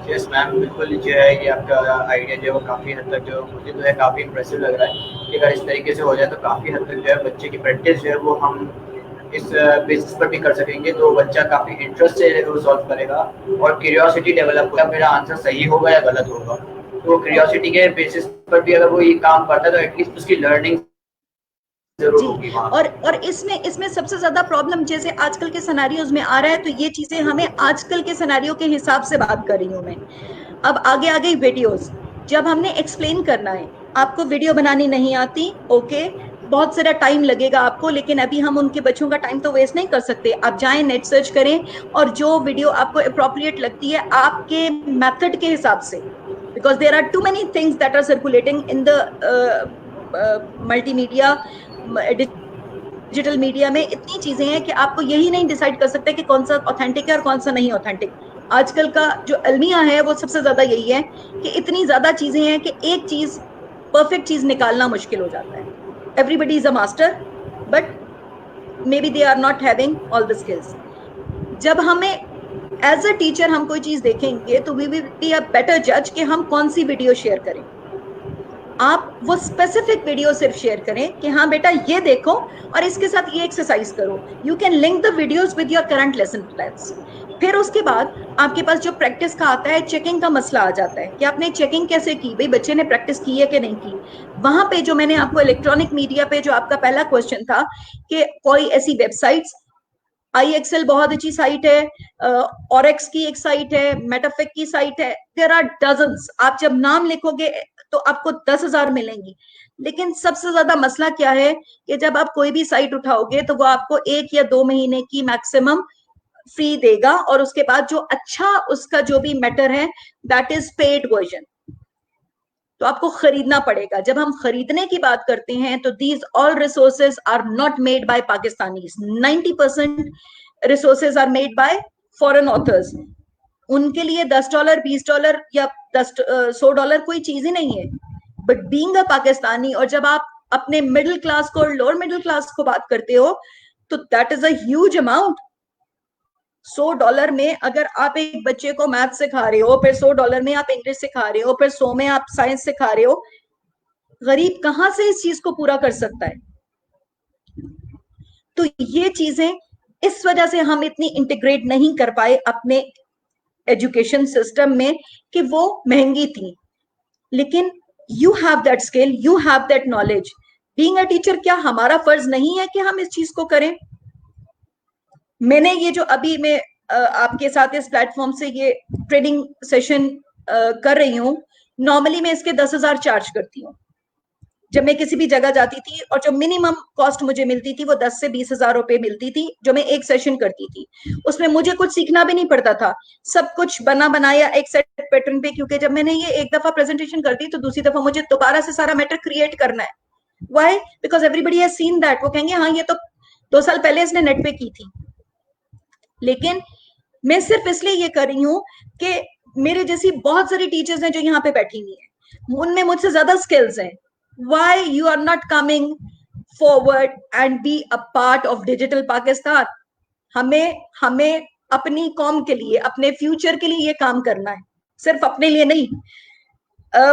Yes ma'am, बिल्कुल जो है ये आपका आइडिया जो है वो काफ़ी हद तक जो मुझे तो है काफ़ी इंप्रेसिव लग रहा है कि अगर इस तरीके से हो जाए तो काफ़ी हद तक जो है बच्चे की प्रैक्टिस जो है वो हम इस बेसिस पर भी कर सकेंगे, तो बच्चा काफ़ी इंटरेस्ट से वो सॉल्व करेगा और क्यूरियोसिटी डेवलप होगा, मेरा आंसर सही होगा या गलत होगा। तो क्यूरियोसिटी के बेसिस पर भी अगर वो ये काम करता है तो एटलीस्ट उसकी लर्निंग जरूर होगी वहाँ। और इसमें सबसे ज्यादा प्रॉब्लम जैसे आजकल के सिनेरियोज में आ रहा है, तो ये चीजें हमें आजकल के सिनेरियो के हिसाब से बात कर रही हूँ मैं। अब आगे आ गई वीडियोस, जब हमने एक्सप्लेन करना है, आपको वीडियो बनानी नहीं आती, ओके, बहुत सारा टाइम लगेगा आपको, लेकिन अभी हम उनके बच्चों का टाइम तो वेस्ट नहीं कर सकते। आप जाएं नेट सर्च करें और जो वीडियो आपको अप्रोप्रिएट लगती है आपके मेथड के हिसाब से, because there are too many things that are circulating in the multimedia digital media में, इतनी चीजें हैं कि आपको यही नहीं डिसाइड कर सकते कि कौन सा ऑथेंटिक है और कौन सा नहीं ऑथेंटिक। आजकल का जो अलमिया है वो सबसे ज्यादा यही है कि इतनी ज्यादा चीजें हैं कि एक चीज परफेक्ट चीज निकालना मुश्किल हो जाता है। Everybody is a master but maybe they are not having all the skills. जब हमें एज अ टीचर हम कोई चीज देखेंगे तो we will be a better जज कि हम कौन सी वीडियो शेयर करें। आप वो स्पेसिफिक वीडियो सिर्फ शेयर करें कि हाँ बेटा ये देखो और इसके साथ ये एक्सरसाइज करो. You can link the videos with your current lesson plans. फिर उसके बाद आपके पास जो प्रैक्टिस का आता है, चेकिंग का मसला आ जाता है कि आपने चेकिंग कैसे की, भाई बच्चे ने प्रैक्टिस की है कि नहीं की. वहां पे जो मैंने आपको इलेक्ट्रॉनिक मीडिया पे जो आपका पहला क्वेश्चन था कि कोई ऐसी वेबसाइट्स, आई एक्सेल बहुत अच्छी साइट है, ऑरेक्स की एक साइट है, मेटाफिक की साइट है, देयर आर डजन्स. आप जब नाम लिखोगे तो आपको 10,000 मिलेंगी. लेकिन सबसे ज्यादा मसला क्या है कि जब आप कोई भी साइट उठाओगे तो वो आपको 1 या 2 महीने की मैक्सिमम फ्री देगा और उसके बाद जो अच्छा उसका जो भी मैटर है दैट इज पेड वर्जन. तो आपको खरीदना पड़ेगा. जब हम खरीदने की बात करते हैं तो these all resources are not made by Pakistanis. 90% resources are made by foreign authors. उनके लिए $10 $20 या $100 कोई चीज ही नहीं है. बट बीइंग अ पाकिस्तानी, और जब आप अपने मिडिल क्लास को और लोअर मिडिल क्लास को बात करते हो तो that is a huge amount. $100 में अगर आप एक बच्चे को मैथ सिखा रहे हो, फिर $100 में आप इंग्लिश सिखा रहे हो, फिर 100 में आप साइंस सिखा रहे हो, गरीब कहां से इस चीज को पूरा कर सकता है. तो ये चीजें इस वजह से हम इतनी इंटीग्रेट नहीं कर पाए अपने एजुकेशन सिस्टम में कि वो महंगी थी. लेकिन you have that skill, you have that knowledge. Being a teacher, क्या हमारा फर्ज नहीं है कि हम इस चीज को करें? मैंने ये जो अभी मैं आपके साथ इस प्लेटफॉर्म से ये ट्रेनिंग सेशन कर रही हूँ, नॉर्मली मैं इसके 10,000 चार्ज करती हूँ. जब मैं किसी भी जगह जाती थी और जो मिनिमम कॉस्ट मुझे मिलती थी वो 10 से 20,000 रुपए मिलती थी, जो मैं एक सेशन करती थी. उसमें मुझे कुछ सीखना भी नहीं पड़ता था, सब कुछ बना बनाया एक सेट पैटर्न पे. क्योंकि जब मैंने ये एक दफा प्रेजेंटेशन कर दी तो दूसरी दफा मुझे दोबारा से सारा मैटर क्रिएट करना है. Why? Because everybody has seen that. वो कहेंगे हाँ ये तो 2 साल पहले इसने नेट पे की थी. लेकिन मैं सिर्फ इसलिए ये कर रही हूँ कि मेरे जैसी बहुत सारी टीचर्स हैं जो यहाँ पे बैठी हुई हैं, उनमें मुझसे ज्यादा स्किल्स हैं. Why you are not coming forward and be a part of digital Pakistan? हमें हमें अपनी कौम के लिए, अपने फ्यूचर के लिए ये काम करना है, सिर्फ अपने लिए नहीं.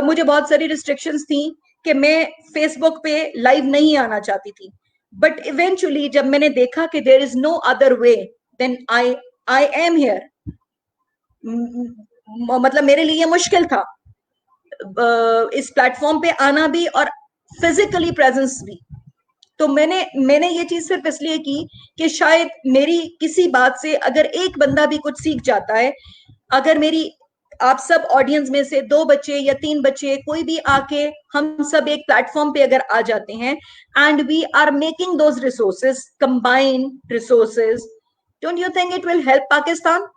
मुझे बहुत सारी रिस्ट्रिक्शंस थी कि मैं फेसबुक पे लाइव नहीं आना चाहती थी. बट इवेंचुअली जब मैंने देखा कि there is no other way, then I am here. मतलब मेरे लिए मुश्किल था इस प्लेटफॉर्म पे आना भी और फिजिकली प्रेजेंस भी. तो मैंने ये चीज सिर्फ इसलिए की कि शायद मेरी किसी बात से अगर एक बंदा भी कुछ सीख जाता है, अगर मेरी आप सब ऑडियंस में से 2 बच्चे या 3 बच्चे कोई भी आके हम सब एक प्लेटफॉर्म पे अगर आ जाते हैं and we are making those resources, combined resources, don't you think it will help Pakistan?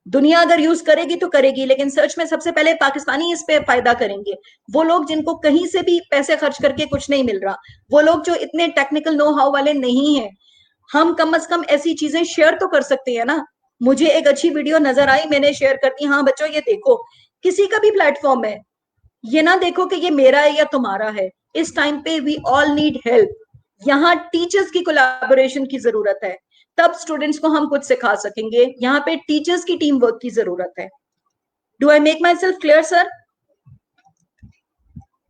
दुनिया अगर यूज करेगी तो करेगी, लेकिन सर्च में सबसे पहले पाकिस्तानी इस पे फायदा करेंगे. वो लोग जिनको कहीं से भी पैसे खर्च करके कुछ नहीं मिल रहा, वो लोग जो इतने टेक्निकल नो हाउ वाले नहीं है, हम कम से कम ऐसी चीजें शेयर तो कर सकते हैं ना. मुझे एक अच्छी वीडियो नजर आई, मैंने शेयर कर दी, हाँ बच्चों ये देखो. किसी का भी प्लेटफॉर्म है, ये ना देखो कि ये मेरा है या तुम्हारा है. इस टाइम पे वी ऑल नीड हेल्प. यहाँ टीचर्स की कोलैबोरेशन की जरूरत है, तब स्टूडेंट्स को हम कुछ सिखा सकेंगे. यहाँ पे टीचर्स की टीम वर्क की जरूरत है. Do I make myself clear sir?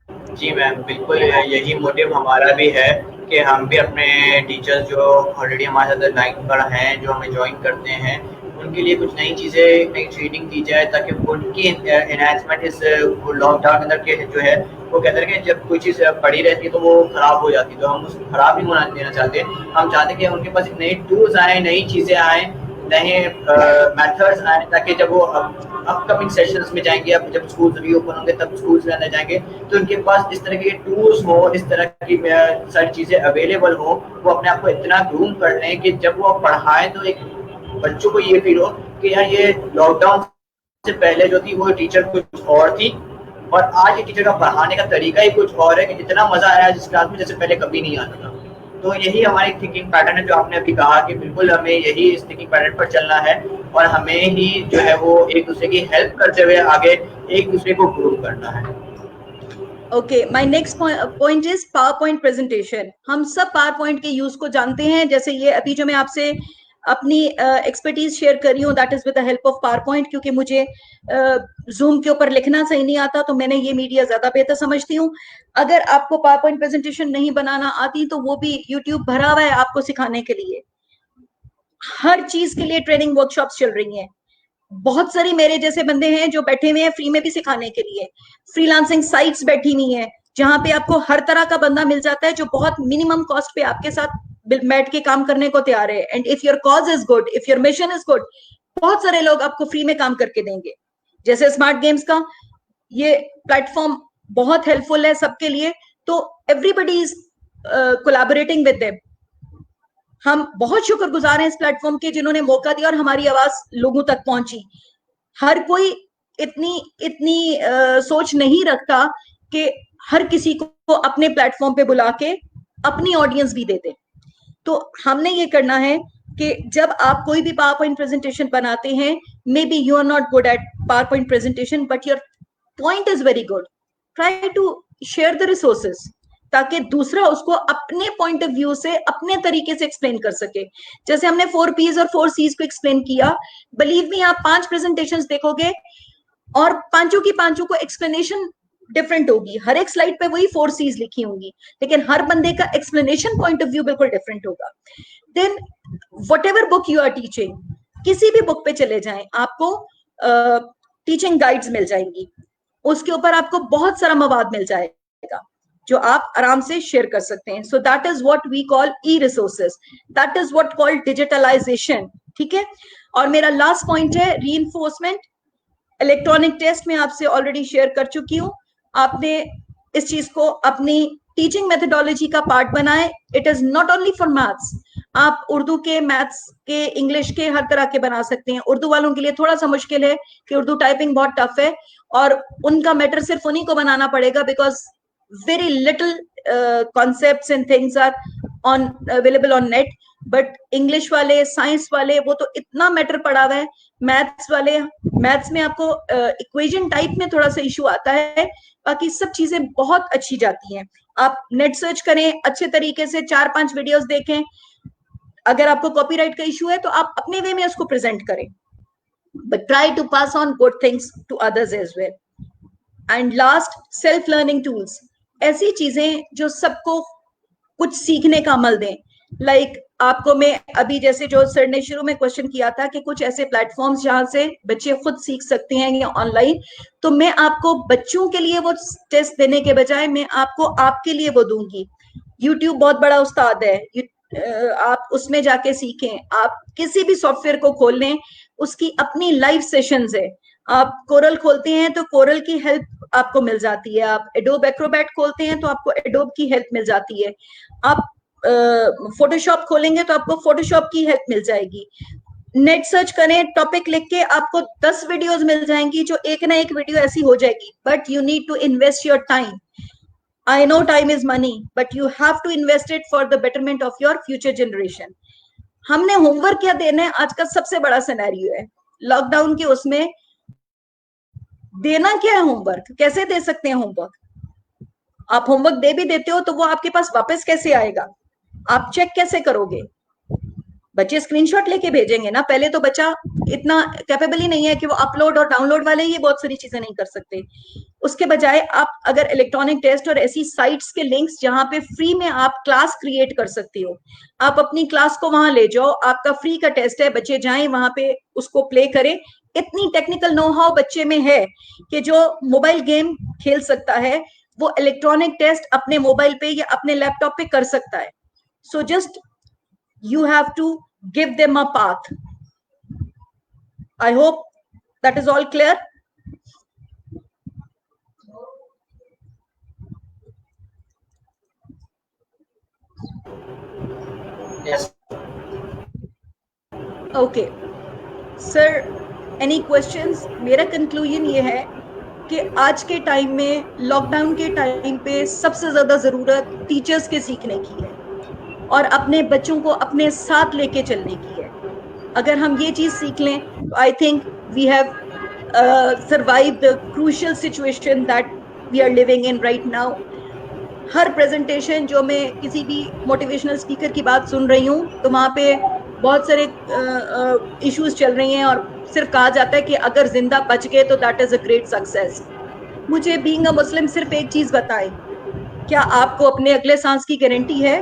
जी मैम, बिल्कुल यही मोटिव हमारा भी है कि हम भी अपने टीचर्स जो ऑलरेडी हमारे साथ लाइन पर हैं, जो हमें ज्वाइन करते हैं, उनके लिए कुछ नई चीज़ें, नई ट्रेनिंग दी जाए ताकि उनकी एनहांसमेंट इस लॉकडाउन के अंदर के जो है, वो कहते हैं कि जब कोई चीज़ पड़ी रहती है तो वो ख़राब हो जाती है, तो हम उसको ख़राब नहीं होना देना चाहते. हम चाहते हैं कि उनके पास नई टूल्स आएँ, नई चीज़ें आएँ, नए मेथड्स आए, ताकि जब वो अपकमिंग सेशंस में जाएंगे, अब जब स्कूल्स रीओपन होंगे तब स्कूल्स में अंदर जाएंगे, तो उनके पास इस तरह के टूल्स हो, इस तरह की सारी चीज़ें अवेलेबल हो, वो अपने आप को इतना ग्रूम कर लें कि जब वो पढ़ाएं तो एक बच्चों को ये फील हो कि यार ये लॉकडाउन से पहले जो थी वो टीचर कुछ और थी और आज ये टीचर का पढ़ाने का तरीका ही कुछ और है, कि जितना मजा आया जिस क्लास में जैसे पहले कभी नहीं आता था. तो यही हमारी थिंकिंग पैटर्न है, जो आपने अभी कहा कि बिल्कुल हमें यही इस थिंकिंग पैटर्न पर चलना है और हमें ही जो है वो एक दूसरे की हेल्प करते हुए आगे एक दूसरे को ग्रो करना है. Okay, my next point is power point presentation. हम सब पावर पॉइंट के यूज को जानते हैं. जैसे ये अभी जो मैं आपसे अपनी एक्सपर्टीज शेयर कर रही हूँ, that is with the help of power point, क्योंकि मुझे जूम के ऊपर लिखना सही नहीं आता, तो मैंने ये मीडिया ज्यादा बेहतर समझती हूँ। अगर आपको पावर पॉइंट प्रेजेंटेशन नहीं बनाना आती तो वो भी यूट्यूब भरा हुआ है आपको सिखाने के लिए। हर चीज के लिए ट्रेनिंग वर्कशॉप्स चल रही हैं। बहुत सारी मेरे जैसे बंदे हैं जो बैठे हुए हैं फ्री में भी सिखाने के लिए। फ्रीलांसिंग साइट्स बैठी हुई हैं जहां पे आपको हर तरह का बंदा मिल जाता है जो बहुत मिनिमम कॉस्ट पे आपके साथ बैठ के काम करने को तैयार है। And if your cause is good, if your mission is good, बहुत सारे लोग आपको फ्री में काम करके देंगे। जैसे स्मार्ट गेम्स का ये प्लेटफॉर्म बहुत हेल्पफुल है सबके लिए, तो everybody is collaborating with them. हम बहुत शुक्रगुजार हैं इस प्लेटफॉर्म के जिन्होंने मौका दिया और हमारी आवाज लोगों तक पहुंची। हर कोई इतनी इतनी सोच नहीं रखता कि हर किसी को अपने प्लेटफॉर्म पे बुला के अपनी ऑडियंस भी दे दे। तो हमने ये करना है कि जब आप कोई भी पावर पॉइंट प्रेजेंटेशन बनाते हैं, maybe you are not good at power point presentation but your point is very good, try to share the resources ताकि दूसरा उसको अपने पॉइंट ऑफ व्यू से अपने तरीके से एक्सप्लेन कर सके। जैसे हमने 4Ps और 4Cs को एक्सप्लेन किया, बिलीव मी आप 5 प्रेजेंटेशंस देखोगे और पांचों की पांचों को एक्सप्लेनेशन डिफरेंट होगी। हर एक स्लाइड पे वही 4Cs लिखी होंगी, लेकिन हर बंदे का एक्सप्लेनेशन पॉइंट ऑफ व्यू बिल्कुल डिफरेंट होगा। Then whatever book you are teaching, किसी भी बुक पे चले जाएं, आपको टीचिंग गाइड्स मिल जाएंगी, उसके ऊपर आपको बहुत सारा मवाद मिल जाएगा जो आप आराम से शेयर कर सकते हैं। So that is what we call e resources, that is what called digitalization. ठीक है, और मेरा लास्ट पॉइंट है रीइंफोर्समेंट। इलेक्ट्रॉनिक टेस्ट में आपसे ऑलरेडी शेयर कर चुकी हूं, आपने इस चीज को अपनी टीचिंग मेथोडोलॉजी का पार्ट बनाए। It is not only for maths, आप उर्दू के, मैथ्स के, इंग्लिश के, हर तरह के बना सकते हैं। उर्दू वालों के लिए थोड़ा सा मुश्किल है कि उर्दू टाइपिंग बहुत टफ है और उनका मैटर सिर्फ उन्हीं को बनाना पड़ेगा, because very little concepts and things are on available on net. But English वाले, साइंस वाले, वो तो इतना मैटर पड़ा हुआ है। मैथ्स वाले, मैथ्स में आपको इक्वेशन टाइप में थोड़ा सा इशू आता है, बाकी सब चीजें बहुत अच्छी जाती हैं। आप नेट सर्च करें, अच्छे तरीके से 4-5 वीडियोस देखें। अगर आपको कॉपीराइट का इशू है तो आप अपने वे में उसको प्रेजेंट करें, but try to pass on good things to others as well. And last, self learning tools, ऐसी चीजें जो सबको कुछ सीखने का अमल दें। लाइक आपको मैं अभी, जैसे जो सर ने शुरू में क्वेश्चन किया था कि कुछ ऐसे प्लेटफॉर्म्स जहां से बच्चे खुद सीख सकते हैं या ऑनलाइन, तो मैं आपको बच्चों के लिए वो टेस्ट देने के बजाय मैं आपको आपके लिए वो दूंगी। यूट्यूब बहुत बड़ा उस्ताद है, आप उसमें जाके सीखें। आप किसी भी सॉफ्टवेयर को खोल लें, उसकी अपनी लाइव सेशंस है। आप कोरल खोलते हैं तो कोरल की हेल्प आपको मिल जाती है, आप एडोब एक्रोबैट खोलते हैं तो आपको एडोब की हेल्प मिल जाती है, आप फोटोशॉप खोलेंगे तो आपको फोटोशॉप की हेल्प मिल जाएगी। नेट सर्च करें, टॉपिक लिख के आपको 10 वीडियोस मिल जाएंगी जो एक ना एक वीडियो ऐसी हो जाएगी, but you need to invest your time. I know time is money, but you have to invest it for the betterment of your future generation. हमने होमवर्क क्या देना है, आज का सबसे बड़ा सिनेरियो है लॉकडाउन के, उसमें देना क्या है होमवर्क, कैसे दे सकते हैं होमवर्क। आप होमवर्क दे भी देते हो तो वो आपके पास वापस कैसे आएगा, आप चेक कैसे करोगे। बच्चे स्क्रीनशॉट लेके भेजेंगे ना, पहले तो बच्चा इतना कैपेबल ही नहीं है कि वो अपलोड और डाउनलोड वाले ये बहुत सारी चीजें नहीं कर सकते। उसके बजाय आप अगर इलेक्ट्रॉनिक टेस्ट और ऐसी साइट्स के लिंक्स जहां पे फ्री में आप क्लास क्रिएट कर सकते हो, आप अपनी क्लास को वहां ले जाओ, आपका फ्री का टेस्ट है, बच्चे जाएं वहां पे उसको प्ले करें। इतनी टेक्निकल नो हाउ बच्चे में है कि जो मोबाइल गेम खेल सकता है वो इलेक्ट्रॉनिक टेस्ट अपने मोबाइल पे या अपने लैपटॉप पे कर सकता है। So just you have to give them a path. I hope that is all clear. Yes. Okay. Sir, any questions? मेरा conclusion ये है कि आज के टाइम में, लॉकडाउन के टाइम पे सबसे ज्यादा जरूरत टीचर्स के सीखने की है और अपने बच्चों को अपने साथ लेके चलने की है। अगर हम ये चीज सीख लें तो I think we have survive the crucial situation that we are living in right now. हर प्रेजेंटेशन जो मैं किसी भी मोटिवेशनल स्पीकर की बात सुन रही हूँ तो वहां पे बहुत सारे इश्यूज चल रही हैं और सिर्फ कहा जाता है कि अगर जिंदा बच गए तो that is a great success. मुझे बीइंग अ मुस्लिम सिर्फ एक चीज बताएं, क्या आपको अपने अगले सांस की गारंटी है?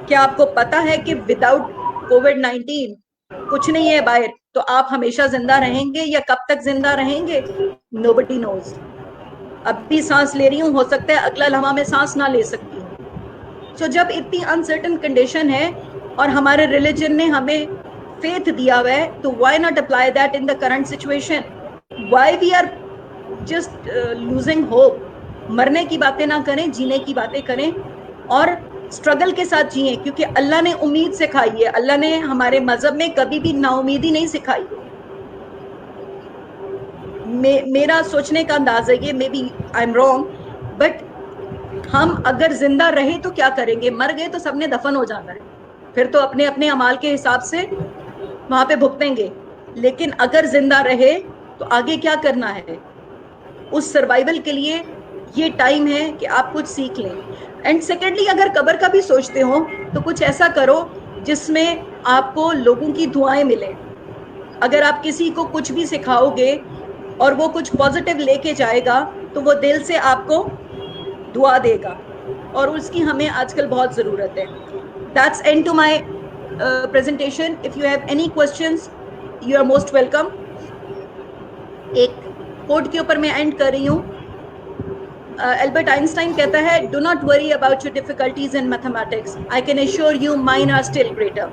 क्या आपको पता है कि विदाउट कोविड-19 कुछ नहीं है बाहर, तो आप हमेशा जिंदा रहेंगे या कब तक जिंदा रहेंगे? Nobody knows. अभी सांस ले रही हूं, हो सकता है अगला लम्हा में सांस ना ले सकती हूँ। तो जब इतनी अनसर्टन कंडीशन है और हमारे रिलीजन ने हमें फेथ दिया हुआ है, तो why not apply that in the current situation? Why we are just losing hope? मरने की बातें ना करें, जीने की बातें करें और स्ट्रगल के साथ जिए, क्योंकि अल्लाह ने उम्मीद सिखाई है। अल्लाह ने हमारे मजहब में कभी भी नाउमीदी नहीं सिखाई। मेरा सोचने का अंदाज है ये, maybe I am wrong, but हम अगर जिंदा रहे तो क्या करेंगे? मर गए तो सबने दफन हो जाना है, फिर तो अपने अपने अमाल के हिसाब से वहां पे भुगतेंगे। लेकिन अगर जिंदा रहे तो आगे क्या करना है? उस सर्वाइवल के लिए ये टाइम है कि आप कुछ सीख लें। एंड सेकेंडली, अगर कब्र का भी सोचते हो तो कुछ ऐसा करो जिसमें आपको लोगों की दुआएं मिले। अगर आप किसी को कुछ भी सिखाओगे और वो कुछ पॉजिटिव लेके जाएगा तो वो दिल से आपको दुआ देगा, और उसकी हमें आजकल बहुत जरूरत है। That's end to my presentation. If you have any questions, you are most welcome. एक कोट के ऊपर मैं एंड कर रही हूँ। एल्बर्ट आइंस्टाइन कहता है, do not worry about your difficulties in mathematics, I can assure you mine are still greater.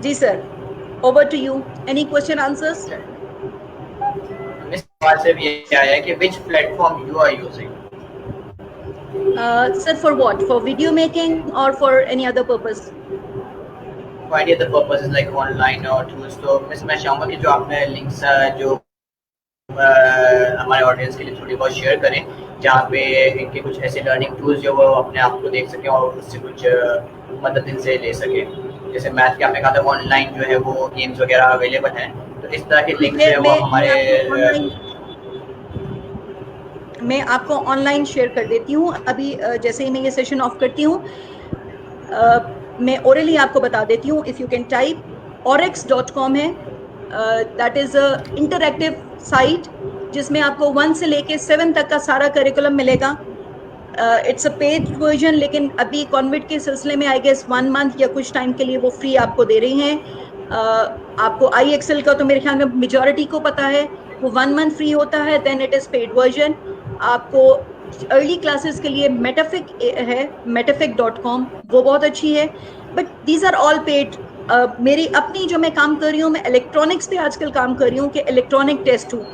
जी sir, over to you. Any question answers? इस सवाल से भी ये आया है कि which platform you are using? Sir, for what? For video making or for any other purpose? For any other purposes like online or tools. तो मैं चाहूँगा कि जो आपने लिंक्स जो हमारे ऑडियंस के लिए थोड़ी बहुत शेयर करें, जहाँ पे इनके कुछ ऐसे लर्निंग टूल्स जो वो अपने आप को देख सकें और उससे कुछ मदद इनसे ले सकें। जैसे मैथ के आपने कहा था ऑनलाइन जो है वो गेम्स वगैरह अवेलेबल हैं, तो इस तरह के लिंक्स जो है वो हमारे मैं आपको ऑनलाइन शेयर कर देती हूँ। अभी जैसे ही मैं ये सेशन ऑफ करती हूँ, मैं ओरली आपको बता देती हूँ। If you can type, oryx.com है, that is a interactive site जिसमें आपको 1 से लेके 7 तक का सारा करिकुलम मिलेगा। इट्स अ पेड वर्जन, लेकिन अभी कॉन्विट के सिलसिले में आई गेस 1 मंथ या कुछ टाइम के लिए वो फ्री आपको दे रही हैं। आपको IXL का तो मेरे ख्याल में मेजॉरिटी को पता है, वो 1 मंथ फ्री होता है, then it is paid version. आपको अर्ली क्लासेस के लिए मेटाफिक है, metafic.com, वो बहुत अच्छी है, but these are all paid. मेरी अपनी जो मैं काम कर रही हूँ, मैं इलेक्ट्रॉनिक्स पे आजकल काम कर रही हूँ कि इलेक्ट्रॉनिक टेस्ट हूँ,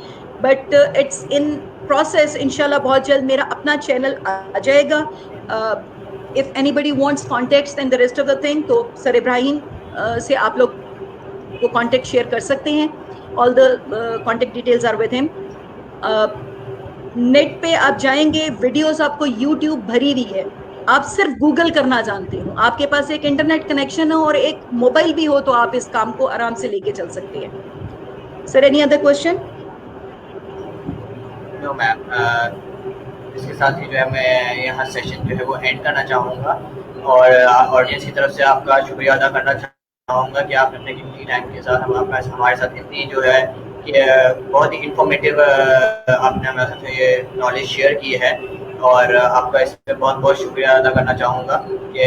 बट इट्स इन प्रोसेस। इंशाल्लाह बहुत जल्द मेरा अपना चैनल आ जाएगा। If anybody wants contacts and the rest of the thing, तो सर इब्राहिम से आप लोग वो कॉन्टेक्ट शेयर कर सकते हैं। All the contact details are with him. Net पे आप जाएंगे, वीडियोस आपको यूट्यूब भरी हुई है, आप सिर्फ गूगल करना जानते हो, आपके पास एक इंटरनेट कनेक्शन हो और एक मोबाइल भी हो, तो आप इस काम को आराम से लेके चल सकते हैं। Sir, any other question? No ma'am, इसके साथ ही जो है मैं यहाँ सेशन जो है वो एंड करना चाहूँगा और ऑडियंस की तरफ से आपका शुक्रिया अदा करना चाहूँगा कि आपने अपने कीमती टाइम के साथ हमारे साथ इतनी जो है कि बहुत ही इंफॉर्मेटिव आपने हमारे साथ ये नॉलेज शेयर की है, और आपका इस पर बहुत बहुत शुक्रिया अदा करना चाहूँगा कि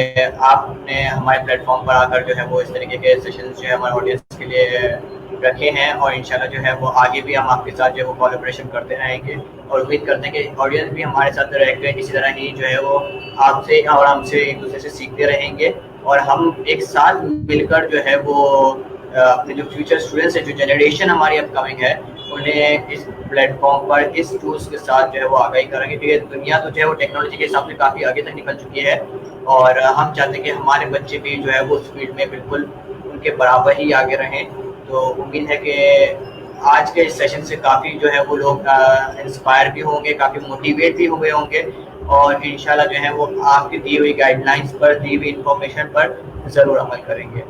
आपने हमारे प्लेटफॉर्म पर आकर जो है वो इस तरीके के सेशंस जो है हमारे ऑडियंस के लिए रखे हैं, और इंशाल्लाह जो है वो आगे भी हम आपके साथ जो है वो कोलैबोरेशन करते रहेंगे, और उम्मीद करते हैं कि ऑडियंस भी हमारे साथ रहकर इसी तरह ही जो है वो आपसे और हमसे एक दूसरे से सीखते रहेंगे, और हम एक साथ मिलकर जो है वो अपने जो फ्यूचर स्टूडेंट्स है, जो जनरेशन हमारी अपकमिंग है, उन्हें इस प्लेटफॉर्म पर इस टूल्स के साथ जो है वो आगाही करेंगे, क्योंकि दुनिया तो जो है वो टेक्नोलॉजी के हिसाब से काफ़ी आगे तक निकल चुकी है, और हम चाहते हैं कि हमारे बच्चे भी जो है वो उस फील्ड में बिल्कुल उनके बराबर ही आगे रहें। तो उम्मीद है कि आज के इस सेशन से काफ़ी जो है वो लोग इंस्पायर भी होंगे, काफ़ी मोटिवेट भी हुए होंगे, और इंशाल्लाह जो है वो आपकी दी हुई गाइडलाइंस पर, दी हुई इंफॉर्मेशन पर ज़रूर अमल करेंगे।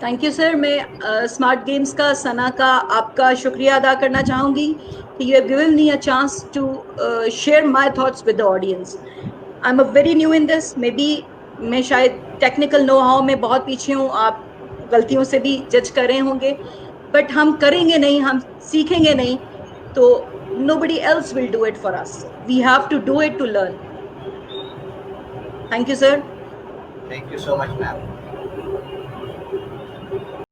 Thank you sir. मैं स्मार्ट गेम्स का सना का आपका शुक्रिया अदा करना चाहूंगी कि you have given me a chance to share my thoughts with the audience. I am a very new in this, maybe मैं शायद टेक्निकल नो हाउ में बहुत पीछे हूँ, आप गलतियों से भी जज कर रहे होंगे, बट हम करेंगे नहीं, हम सीखेंगे नहीं तो nobody else will do it for us. We have to do it to learn. Thank you, sir. Thank you so much ma'am.